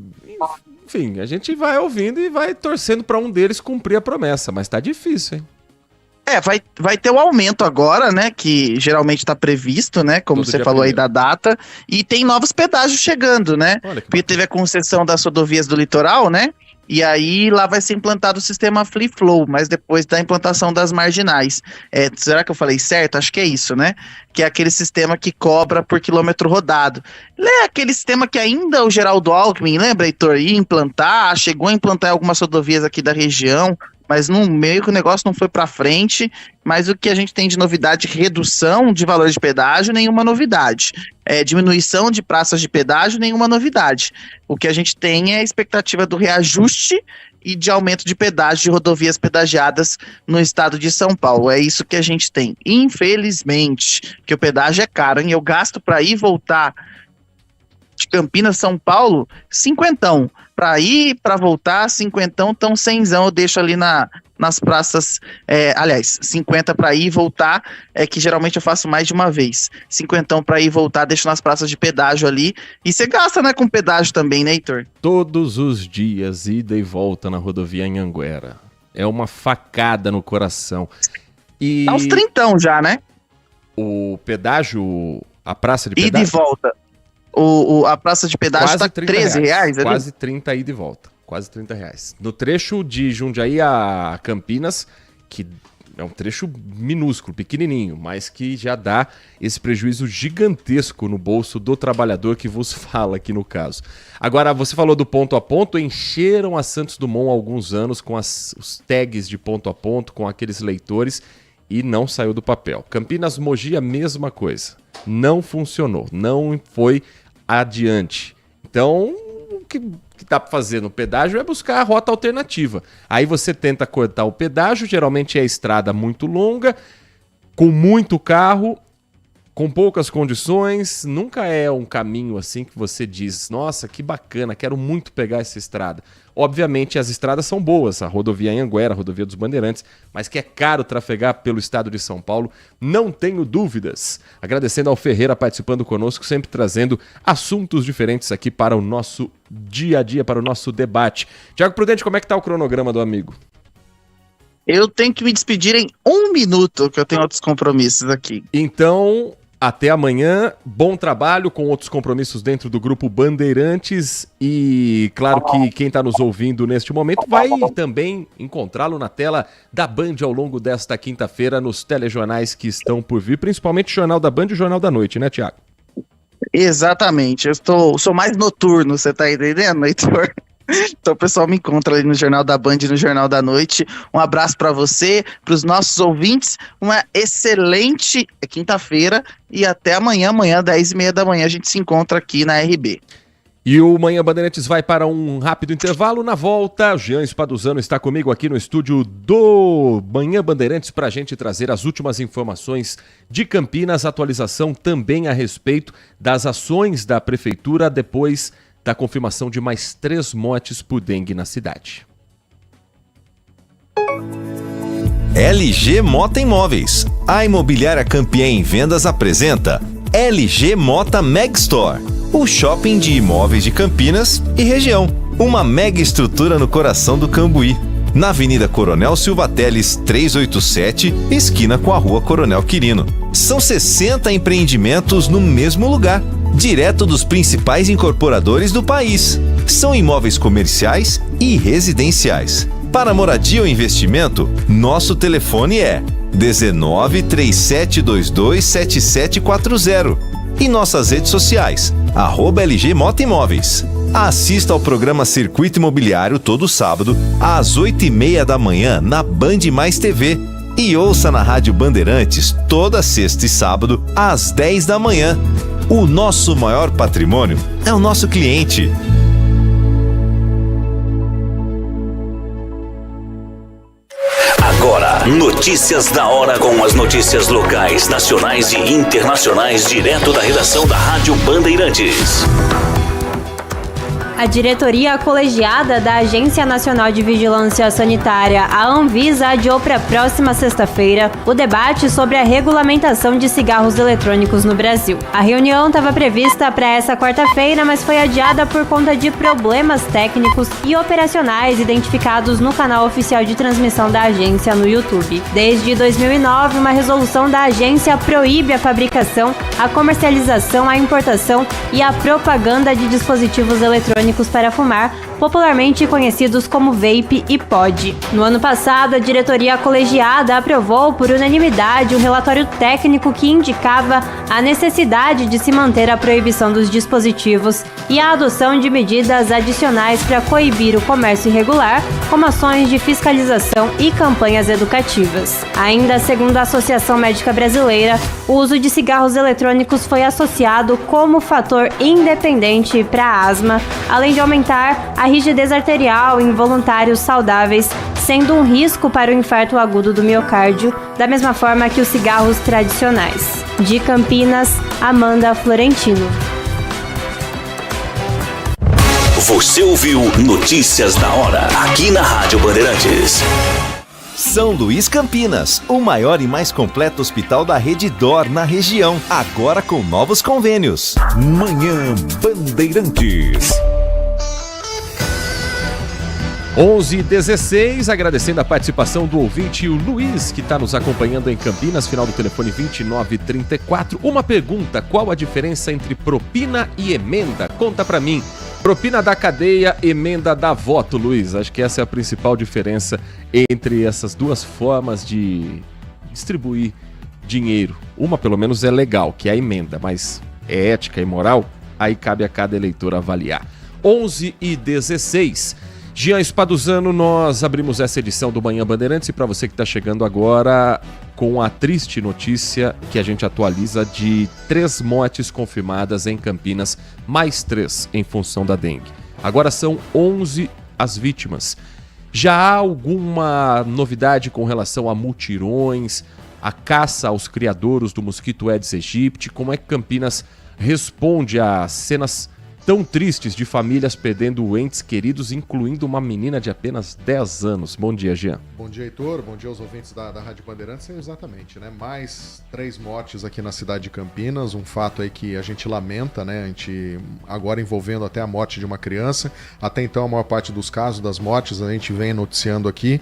Speaker 4: Enfim, a gente vai ouvindo e vai torcendo para um deles cumprir a promessa, mas tá difícil, hein?
Speaker 5: Vai ter o aumento agora, né, que geralmente tá previsto, né, como você falou aí da data, e tem novos pedágios chegando, né, porque teve a concessão das rodovias do litoral, né, e aí lá vai ser implantado o sistema Free Flow, mas depois da implantação das marginais. Será que eu falei certo? Acho que é isso, né? Que é aquele sistema que cobra por quilômetro rodado. É aquele sistema que ainda o Geraldo Alckmin, lembra, Heitor, ia implantar, chegou a implantar em algumas rodovias aqui da região, mas no meio que o negócio não foi para frente. Mas o que a gente tem de novidade, redução de valor de pedágio, nenhuma novidade. Diminuição de praças de pedágio, nenhuma novidade. O que a gente tem é a expectativa do reajuste e de aumento de pedágio de rodovias pedagiadas no estado de São Paulo. É isso que a gente tem. Infelizmente, que o pedágio é caro, hein? Eu gasto para ir e voltar de Campinas, São Paulo, 50. Para ir, para voltar, 50, então 100 eu deixo ali nas praças, aliás, 50 para ir e voltar, que geralmente eu faço mais de uma vez. 50 para ir e voltar, deixo nas praças de pedágio ali, e você gasta, né, com pedágio também, né, Heitor?
Speaker 4: Todos os dias, ida e volta na rodovia Anhanguera. É uma facada no coração. E
Speaker 5: Tá uns 30 já, né?
Speaker 4: o pedágio, a praça de pedágio...
Speaker 5: Ida e volta. A praça de pedágio tá R$13,
Speaker 4: Quase 30 ida e volta. Quase R$30. No trecho de Jundiaí a Campinas, que é um trecho minúsculo, pequenininho, mas que já dá esse prejuízo gigantesco no bolso do trabalhador que vos fala aqui no caso. Agora, você falou do ponto a ponto, encheram a Santos Dumont há alguns anos com os tags de ponto a ponto, com aqueles leitores, e não saiu do papel. Campinas, Mogi, a mesma coisa. Não funcionou, não foi adiante. Então, o que dá para fazer no pedágio é buscar a rota alternativa. Aí você tenta cortar o pedágio, geralmente é estrada muito longa, com muito carro, com poucas condições, nunca é um caminho assim que você diz, nossa, que bacana, quero muito pegar essa estrada. Obviamente as estradas são boas, a rodovia Anhanguera, a rodovia dos Bandeirantes, mas que é caro trafegar pelo estado de São Paulo, não tenho dúvidas. Agradecendo ao Ferreira participando conosco, sempre trazendo assuntos diferentes aqui para o nosso dia a dia, para o nosso debate. Tiago Prudente, como é que tá o cronograma do amigo?
Speaker 5: Eu tenho que me despedir em 1 minuto, que eu tenho outros compromissos aqui.
Speaker 4: Então, até amanhã, bom trabalho com outros compromissos dentro do Grupo Bandeirantes e claro que quem está nos ouvindo neste momento vai também encontrá-lo na tela da Band ao longo desta quinta-feira nos telejornais que estão por vir, principalmente o Jornal da Band e o Jornal da Noite, né, Tiago?
Speaker 5: Exatamente, sou mais noturno, você tá entendendo, Heitor? Então o pessoal me encontra ali no Jornal da Band e no Jornal da Noite. Um abraço para você, para os nossos ouvintes, uma excelente quinta-feira e até amanhã, 10h30 da manhã a gente se encontra aqui na RB.
Speaker 4: E o Manhã Bandeirantes vai para um rápido intervalo. Na volta, Jean Spaduzano está comigo aqui no estúdio do Manhã Bandeirantes para a gente trazer as últimas informações de Campinas, atualização também a respeito das ações da Prefeitura depois da confirmação de mais 3 mortes por dengue na cidade.
Speaker 3: LG Mota Imóveis. A imobiliária campeã em vendas apresenta LG Mota Meg Store, o shopping de imóveis de Campinas e região. Uma mega estrutura no coração do Cambuí, na Avenida Coronel Silva Teles 387, esquina com a Rua Coronel Quirino. São 60 empreendimentos no mesmo lugar, direto dos principais incorporadores do país. São imóveis comerciais e residenciais. Para moradia ou investimento, nosso telefone é 1937227740 e nossas redes sociais, @LG Mota Imóveis. Assista ao programa Circuito Imobiliário todo sábado, às 8h30 da manhã, na Band Mais TV. E ouça na Rádio Bandeirantes toda sexta e sábado, às 10 da manhã. O nosso maior patrimônio é o nosso cliente.
Speaker 1: Agora, notícias da hora com as notícias locais, nacionais e internacionais, direto da redação da Rádio Bandeirantes.
Speaker 19: A diretoria colegiada da Agência Nacional de Vigilância Sanitária, a Anvisa, adiou para a próxima sexta-feira o debate sobre a regulamentação de cigarros eletrônicos no Brasil. A reunião estava prevista para essa quarta-feira, mas foi adiada por conta de problemas técnicos e operacionais identificados no canal oficial de transmissão da agência no YouTube. Desde 2009, uma resolução da agência proíbe a fabricação, a comercialização, a importação e a propaganda de dispositivos eletrônicos para fumar, popularmente conhecidos como vape e pod. No ano passado, a diretoria colegiada aprovou por unanimidade um relatório técnico que indicava a necessidade de se manter a proibição dos dispositivos e a adoção de medidas adicionais para coibir o comércio irregular, como ações de fiscalização e campanhas educativas. Ainda segundo a Associação Médica Brasileira, o uso de cigarros eletrônicos foi associado como fator independente para a asma, além de aumentar a rigidez arterial em voluntários saudáveis, sendo um risco para o infarto agudo do miocárdio, da mesma forma que os cigarros tradicionais. De Campinas, Amanda Florentino.
Speaker 1: Você ouviu Notícias da Hora, aqui na Rádio Bandeirantes.
Speaker 3: São Luís Campinas, o maior e mais completo hospital da rede DOR na região, agora com novos convênios. Manhã Bandeirantes.
Speaker 4: 11h16, agradecendo a participação do ouvinte, o Luiz, que está nos acompanhando em Campinas, final do telefone 2934. Uma pergunta, qual a diferença entre propina e emenda? Conta pra mim. Propina da cadeia, emenda da voto, Luiz. Acho que essa é a principal diferença entre essas duas formas de distribuir dinheiro. Uma, pelo menos, é legal, que é a emenda, mas é ética e moral? Aí cabe a cada eleitor avaliar. 11h16. Jean Spaduzano, nós abrimos essa edição do Manhã Bandeirantes e para você que está chegando agora com a triste notícia que a gente atualiza de 3 mortes confirmadas em Campinas, mais 3 em função da dengue. Agora são 11 as vítimas. Já há alguma novidade com relação a mutirões, a caça aos criadouros do mosquito Aedes aegypti? Como é que Campinas responde a cenas tão tristes de famílias perdendo entes queridos, incluindo uma menina de apenas 10 anos. Bom dia, Jean.
Speaker 20: Bom dia, Heitor. Bom dia aos ouvintes da Rádio Bandeirantes. Exatamente, né? Mais 3 mortes aqui na cidade de Campinas. Um fato aí que a gente lamenta, né? A gente agora envolvendo até a morte de uma criança. Até então, a maior parte dos casos das mortes a gente vem noticiando aqui.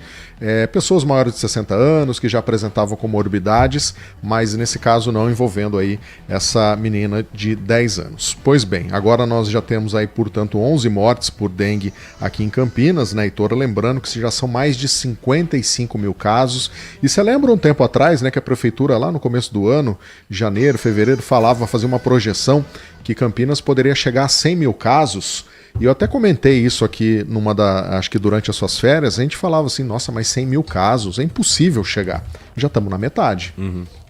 Speaker 20: Pessoas maiores de 60 anos que já apresentavam comorbidades, mas nesse caso não envolvendo aí essa menina de 10 anos. Pois bem, agora nós já temos aí, portanto, 11 mortes por dengue aqui em Campinas, né, Heitor? Lembrando que já são mais de 55 mil casos. E você lembra um tempo atrás, né, que a prefeitura lá no começo do ano, janeiro, fevereiro, fazia uma projeção que Campinas poderia chegar a 100 mil casos. E eu até comentei isso aqui acho que durante as suas férias, a gente falava assim, nossa, mas 100 mil casos, é impossível chegar. Já estamos na metade.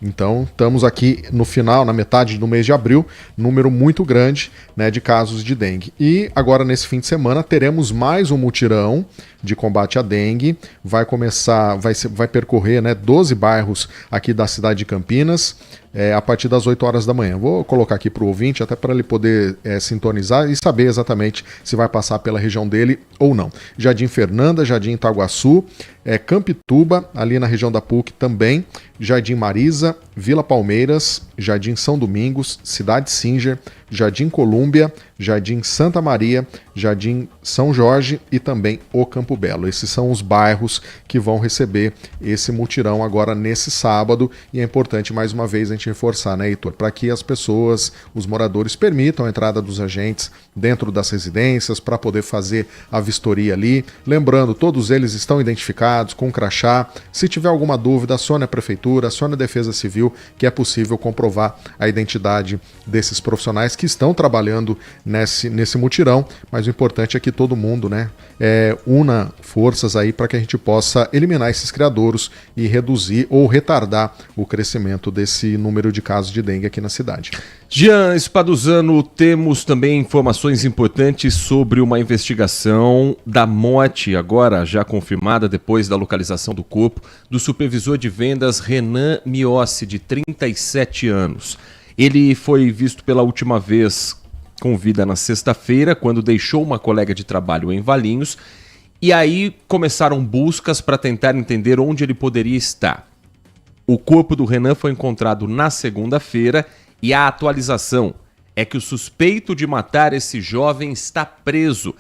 Speaker 20: Então, estamos aqui no final, na metade do mês de abril, número muito grande, né, de casos de dengue. E agora, nesse fim de semana, teremos mais um mutirão de combate à dengue. Vai percorrer, né, 12 bairros aqui da cidade de Campinas, a partir das 8 horas da manhã. Vou colocar aqui para o ouvinte, até para ele poder sintonizar e saber exatamente se vai passar pela região dele ou não. Jardim Fernanda, Jardim Itaguaçu, Campituba, ali na região da PUC também, Jardim Marisa, Vila Palmeiras, Jardim São Domingos, Cidade Singer, Jardim Colúmbia, Jardim Santa Maria, Jardim São Jorge e também o Campo Belo. Esses são os bairros que vão receber esse mutirão agora nesse sábado, e é importante mais uma vez a gente reforçar, né, Heitor, para que as pessoas, os moradores, permitam a entrada dos agentes dentro das residências para poder fazer a vistoria ali. Lembrando, todos eles estão identificados com crachá. Se tiver alguma dúvida, acione a prefeitura, acione a Defesa Civil, que é possível comprovar a identidade desses profissionais que estão trabalhando nesse mutirão, mas o importante é que todo mundo, né, una forças aí para que a gente possa eliminar esses criadouros e reduzir ou retardar o crescimento desse número de casos de dengue aqui na cidade.
Speaker 4: Jean Spaduzano, temos também informações importantes sobre uma investigação da morte, agora já confirmada depois da localização do corpo, do supervisor de vendas Renan Miossi, de 37 anos. Ele foi visto pela última vez com vida na sexta-feira, quando deixou uma colega de trabalho em Valinhos, e aí começaram buscas para tentar entender onde ele poderia estar. O corpo do Renan foi encontrado na segunda-feira e a atualização é que o suspeito de matar esse jovem está preso.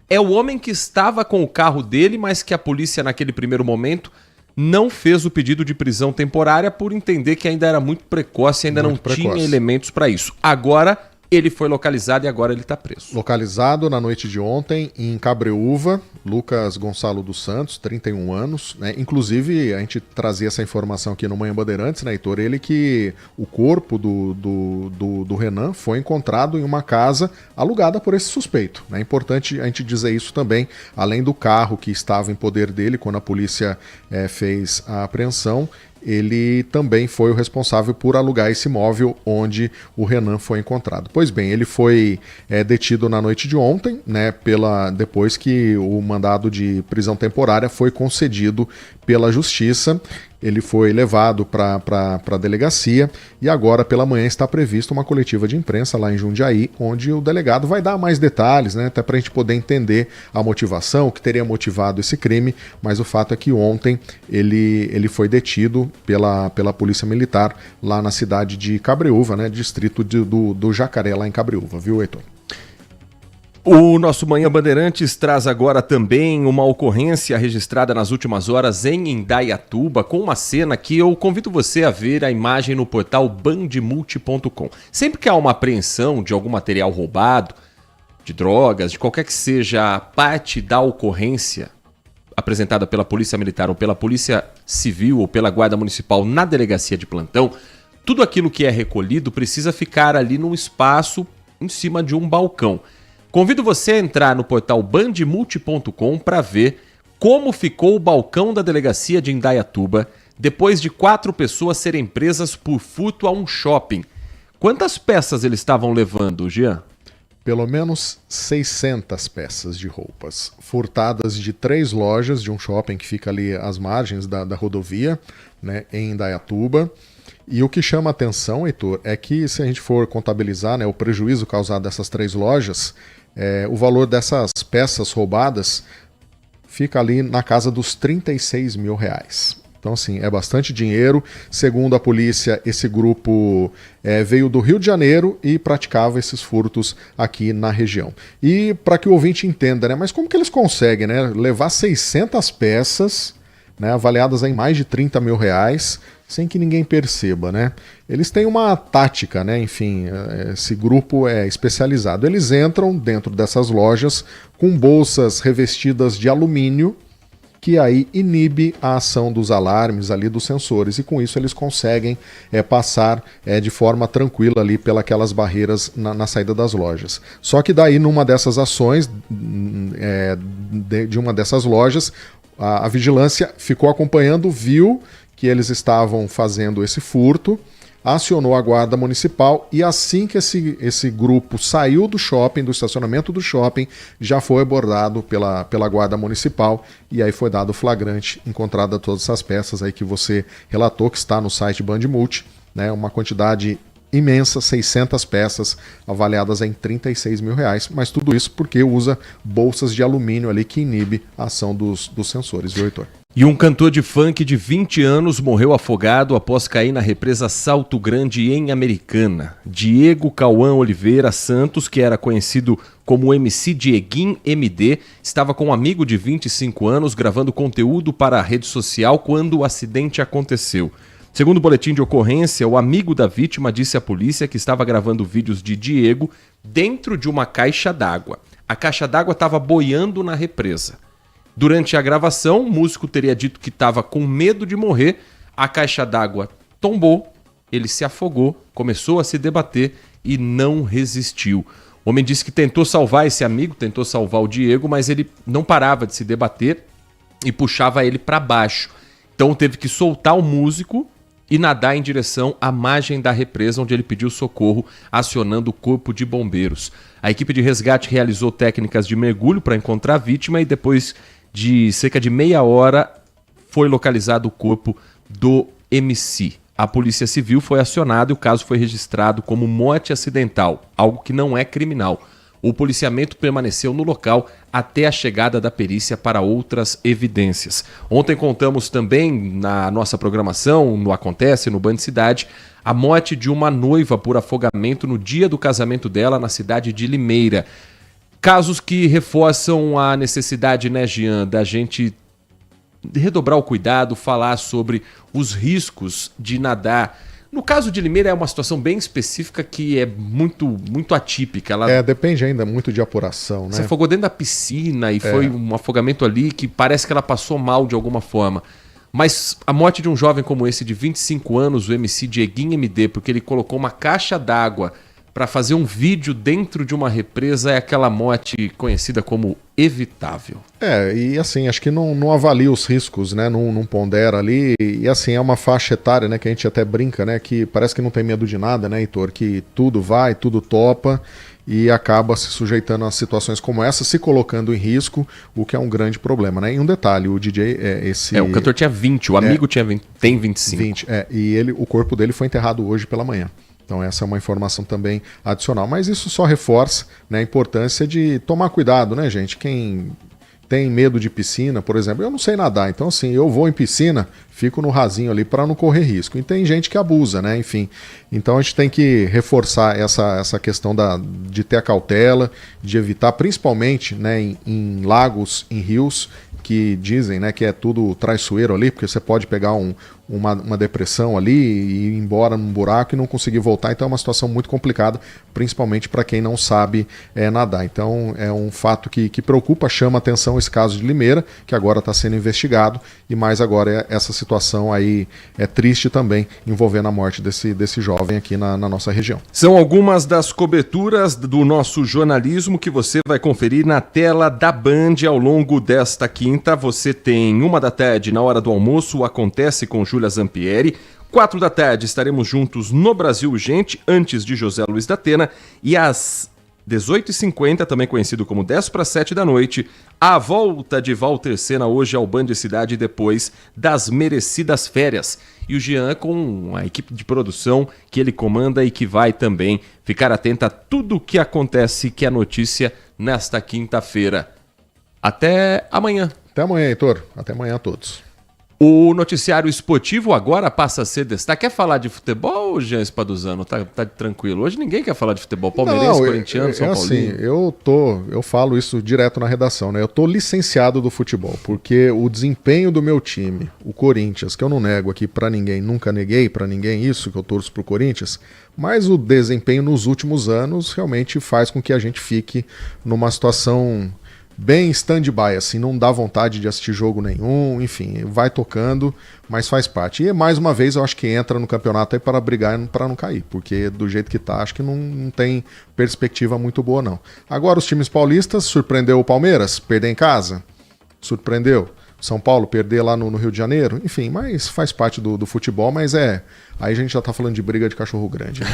Speaker 4: É o homem que estava com o carro dele, mas que a polícia naquele primeiro momento não fez o pedido de prisão temporária por entender que ainda era muito precoce, ainda não tinha elementos para isso. Agora ele foi localizado e agora ele está preso.
Speaker 20: Localizado na noite de ontem em Cabreúva, Lucas Gonçalo dos Santos, 31 anos. Né? Inclusive, a gente trazia essa informação aqui no Manhã Bandeirantes, né, Heitor? Ele que o corpo do Renan foi encontrado em uma casa alugada por esse suspeito. É importante a gente dizer isso também, além do carro que estava em poder dele quando a polícia fez a apreensão. Ele também foi o responsável por alugar esse imóvel onde o Renan foi encontrado. Pois bem, ele foi detido na noite de ontem, né, depois que o mandado de prisão temporária foi concedido pela Justiça. Ele foi levado para a delegacia e agora pela manhã está prevista uma coletiva de imprensa lá em Jundiaí, onde o delegado vai dar mais detalhes, né, até para a gente poder entender a motivação, o que teria motivado esse crime, mas o fato é que ontem ele foi detido pela Polícia Militar lá na cidade de Cabreúva, né, distrito do Jacaré, lá em Cabreúva, viu, Heitor?
Speaker 4: O nosso Manhã Bandeirantes traz agora também uma ocorrência registrada nas últimas horas em Indaiatuba, com uma cena que eu convido você a ver a imagem no portal bandmulti.com. Sempre que há uma apreensão de algum material roubado, de drogas, de qualquer que seja a parte da ocorrência apresentada pela Polícia Militar ou pela Polícia Civil ou pela Guarda Municipal na delegacia de plantão, tudo aquilo que é recolhido precisa ficar ali num espaço em cima de um balcão. Convido você a entrar no portal bandmulti.com para ver como ficou o balcão da delegacia de Indaiatuba depois de 4 pessoas serem presas por furto a um shopping. Quantas peças eles estavam levando, Jean?
Speaker 20: Pelo menos 600 peças de roupas, furtadas de 3 lojas de um shopping que fica ali às margens da rodovia, né, em Indaiatuba. E o que chama a atenção, Heitor, é que se a gente for contabilizar, né, o prejuízo causado dessas 3 lojas, o valor dessas peças roubadas fica ali na casa dos R$36 mil. Então, assim, é bastante dinheiro. Segundo a polícia, esse grupo veio do Rio de Janeiro e praticava esses furtos aqui na região. E para que o ouvinte entenda, né, mas como que eles conseguem, né, levar 600 peças, né, avaliadas em mais de R$30 mil, sem que ninguém perceba, né? Eles têm uma tática, né? Enfim, esse grupo é especializado. Eles entram dentro dessas lojas com bolsas revestidas de alumínio, que aí inibe a ação dos alarmes ali dos sensores, e com isso eles conseguem passar de forma tranquila ali pelas barreiras na saída das lojas. Só que daí numa dessas ações, de uma dessas lojas, a vigilância ficou acompanhando, viu que eles estavam fazendo esse furto, acionou a guarda municipal e assim que esse grupo saiu do shopping, do estacionamento do shopping, já foi abordado pela guarda municipal e aí foi dado flagrante, encontrada todas essas peças aí que você relatou, que está no site Bandmulti, né, uma quantidade imensa, 600 peças avaliadas em R$36 mil, mas tudo isso porque usa bolsas de alumínio ali que inibe a ação dos sensores, viu, Heitor?
Speaker 4: E um cantor de funk de 20 anos morreu afogado após cair na represa Salto Grande, em Americana. Diego Cauã Oliveira Santos, que era conhecido como MC Dieguinho MD, estava com um amigo de 25 anos gravando conteúdo para a rede social quando o acidente aconteceu. Segundo o boletim de ocorrência, o amigo da vítima disse à polícia que estava gravando vídeos de Diego dentro de uma caixa d'água. A caixa d'água estava boiando na represa. Durante a gravação, o músico teria dito que estava com medo de morrer, a caixa d'água tombou, ele se afogou, começou a se debater e não resistiu. O homem disse que tentou salvar esse amigo, tentou salvar o Diego, mas ele não parava de se debater e puxava ele para baixo. Então teve que soltar o músico e nadar em direção à margem da represa, onde ele pediu socorro, acionando o corpo de bombeiros. A equipe de resgate realizou técnicas de mergulho para encontrar a vítima e depois de cerca de meia hora foi localizado o corpo do MC. A Polícia Civil foi acionada e o caso foi registrado como morte acidental, algo que não é criminal. O policiamento permaneceu no local até a chegada da perícia para outras evidências. Ontem contamos também na nossa programação, no Acontece, no Band Cidade, a morte de uma noiva por afogamento no dia do casamento dela na cidade de Limeira. Casos que reforçam a necessidade, né, Jean, da gente redobrar o cuidado, falar sobre os riscos de nadar. No caso de Limeira é uma situação bem específica que é muito atípica.
Speaker 20: Depende ainda muito de apuração, né?
Speaker 4: Você afogou dentro da piscina e foi um afogamento ali que parece que ela passou mal de alguma forma. Mas a morte de um jovem como esse de 25 anos, o MC Dieguinho MD, porque ele colocou uma caixa d'água para fazer um vídeo dentro de uma represa, é aquela morte conhecida como evitável.
Speaker 20: E assim, acho que não avalia os riscos, né? Não pondera ali. E assim, é uma faixa etária, né? Que a gente até brinca, né? Que parece que não tem medo de nada, né, Heitor? Que tudo vai, tudo topa e acaba se sujeitando a situações como essa, se colocando em risco, o que é um grande problema, né? E um detalhe, o DJ
Speaker 4: o cantor tinha 20, o amigo tem 25.
Speaker 20: 20, e o corpo dele foi enterrado hoje pela manhã. Então essa é uma informação também adicional. Mas isso só reforça, né, a importância de tomar cuidado, né, gente? Quem tem medo de piscina, por exemplo. Eu não sei nadar, então assim, eu vou em piscina, fico no rasinho ali para não correr risco. E tem gente que abusa, né? Enfim, então a gente tem que reforçar essa questão de ter a cautela, de evitar, principalmente, né, em lagos, em rios, que dizem, né, que é tudo traiçoeiro ali, porque você pode pegar uma depressão ali e ir embora num buraco e não conseguir voltar. Então é uma situação muito complicada, principalmente para quem não sabe nadar. Então é um fato que preocupa, chama atenção esse caso de Limeira, que agora está sendo investigado, e mais agora essa situação aí é triste também, envolvendo a morte desse jovem aqui na nossa região.
Speaker 4: São algumas das coberturas do nosso jornalismo que você vai conferir na tela da Band ao longo desta quinta. Você tem 13h, na hora do almoço, o Acontece com Júlia Zampieri. 16h estaremos juntos no Brasil Urgente, antes de José Luiz da Atena. E às 18h50, também conhecido como 6:50 da noite, a volta de Walter Sena hoje ao Band Cidade, depois das merecidas férias. E o Jean com a equipe de produção que ele comanda e que vai também ficar atenta a tudo o que acontece, que é notícia nesta quinta-feira. Até amanhã.
Speaker 20: Até amanhã, Heitor. Até amanhã a todos.
Speaker 4: O noticiário esportivo agora passa a ser destaque. Quer falar de futebol, Jean Spaduzano? Tá tranquilo. Hoje ninguém quer falar de futebol. Palmeirense, corintiano, São Paulino.
Speaker 20: Assim, eu falo isso direto na redação, né? Eu tô licenciado do futebol, porque o desempenho do meu time, o Corinthians, que eu não nego aqui pra ninguém, nunca neguei pra ninguém isso, que eu torço pro Corinthians, mas o desempenho nos últimos anos realmente faz com que a gente fique numa situação bem stand-by, assim, não dá vontade de assistir jogo nenhum, enfim, vai tocando, mas faz parte. E mais uma vez eu acho que entra no campeonato aí para brigar para não cair, porque do jeito que tá, acho que não tem perspectiva muito boa não. Agora os times paulistas, surpreendeu o Palmeiras, perder em casa, surpreendeu. São Paulo perder lá no Rio de Janeiro, enfim, mas faz parte do futebol, mas aí a gente já tá falando de briga de cachorro grande, né?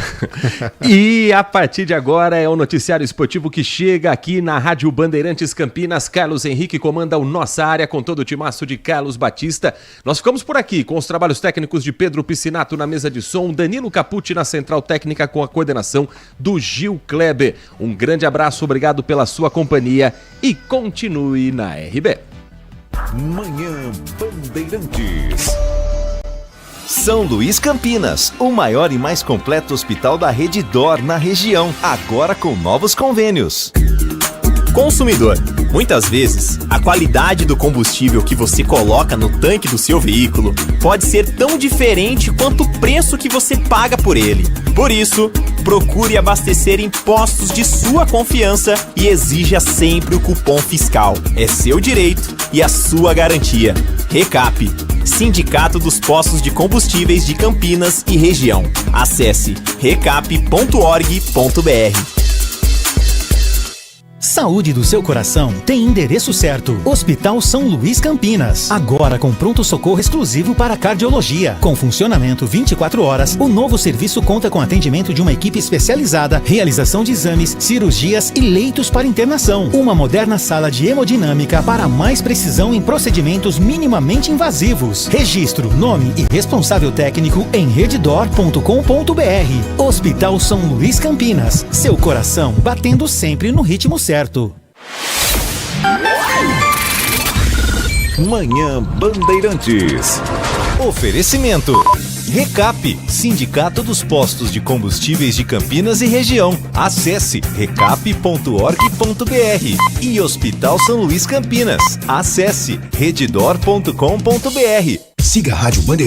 Speaker 4: E a partir de agora é o noticiário esportivo que chega aqui na Rádio Bandeirantes Campinas. Carlos Henrique comanda o Nossa Área com todo o timaço de Carlos Batista. Nós ficamos por aqui com os trabalhos técnicos de Pedro Piscinato na mesa de som, Danilo Capucci na central técnica com a coordenação do Gil Kleber. Um grande abraço, obrigado pela sua companhia e continue na RB.
Speaker 1: Manhã Bandeirantes.
Speaker 3: São Luís Campinas, o maior e mais completo hospital da Rede D'Or na região, agora com novos convênios.
Speaker 14: Consumidor, muitas vezes, a qualidade do combustível que você coloca no tanque do seu veículo pode ser tão diferente quanto o preço que você paga por ele. Por isso, procure abastecer em postos de sua confiança e exija sempre o cupom fiscal. É seu direito e a sua garantia. Recap, Sindicato dos Postos de Combustíveis de Campinas e Região. Acesse recap.org.br.
Speaker 13: Saúde do seu coração tem endereço certo. Hospital São Luís Campinas. Agora com pronto-socorro exclusivo para cardiologia. Com funcionamento 24 horas, o novo serviço conta com atendimento de uma equipe especializada, realização de exames, cirurgias e leitos para internação. Uma moderna sala de hemodinâmica para mais precisão em procedimentos minimamente invasivos. Registro, nome e responsável técnico em rededor.com.br. Hospital São Luís Campinas. Seu coração batendo sempre no ritmo certo.
Speaker 1: Manhã Bandeirantes.
Speaker 3: Oferecimento. Recap, Sindicato dos Postos de Combustíveis de Campinas e Região. Acesse recap.org.br. E Hospital São Luís Campinas. Acesse rededor.com.br.
Speaker 2: Siga a Rádio Bandeirantes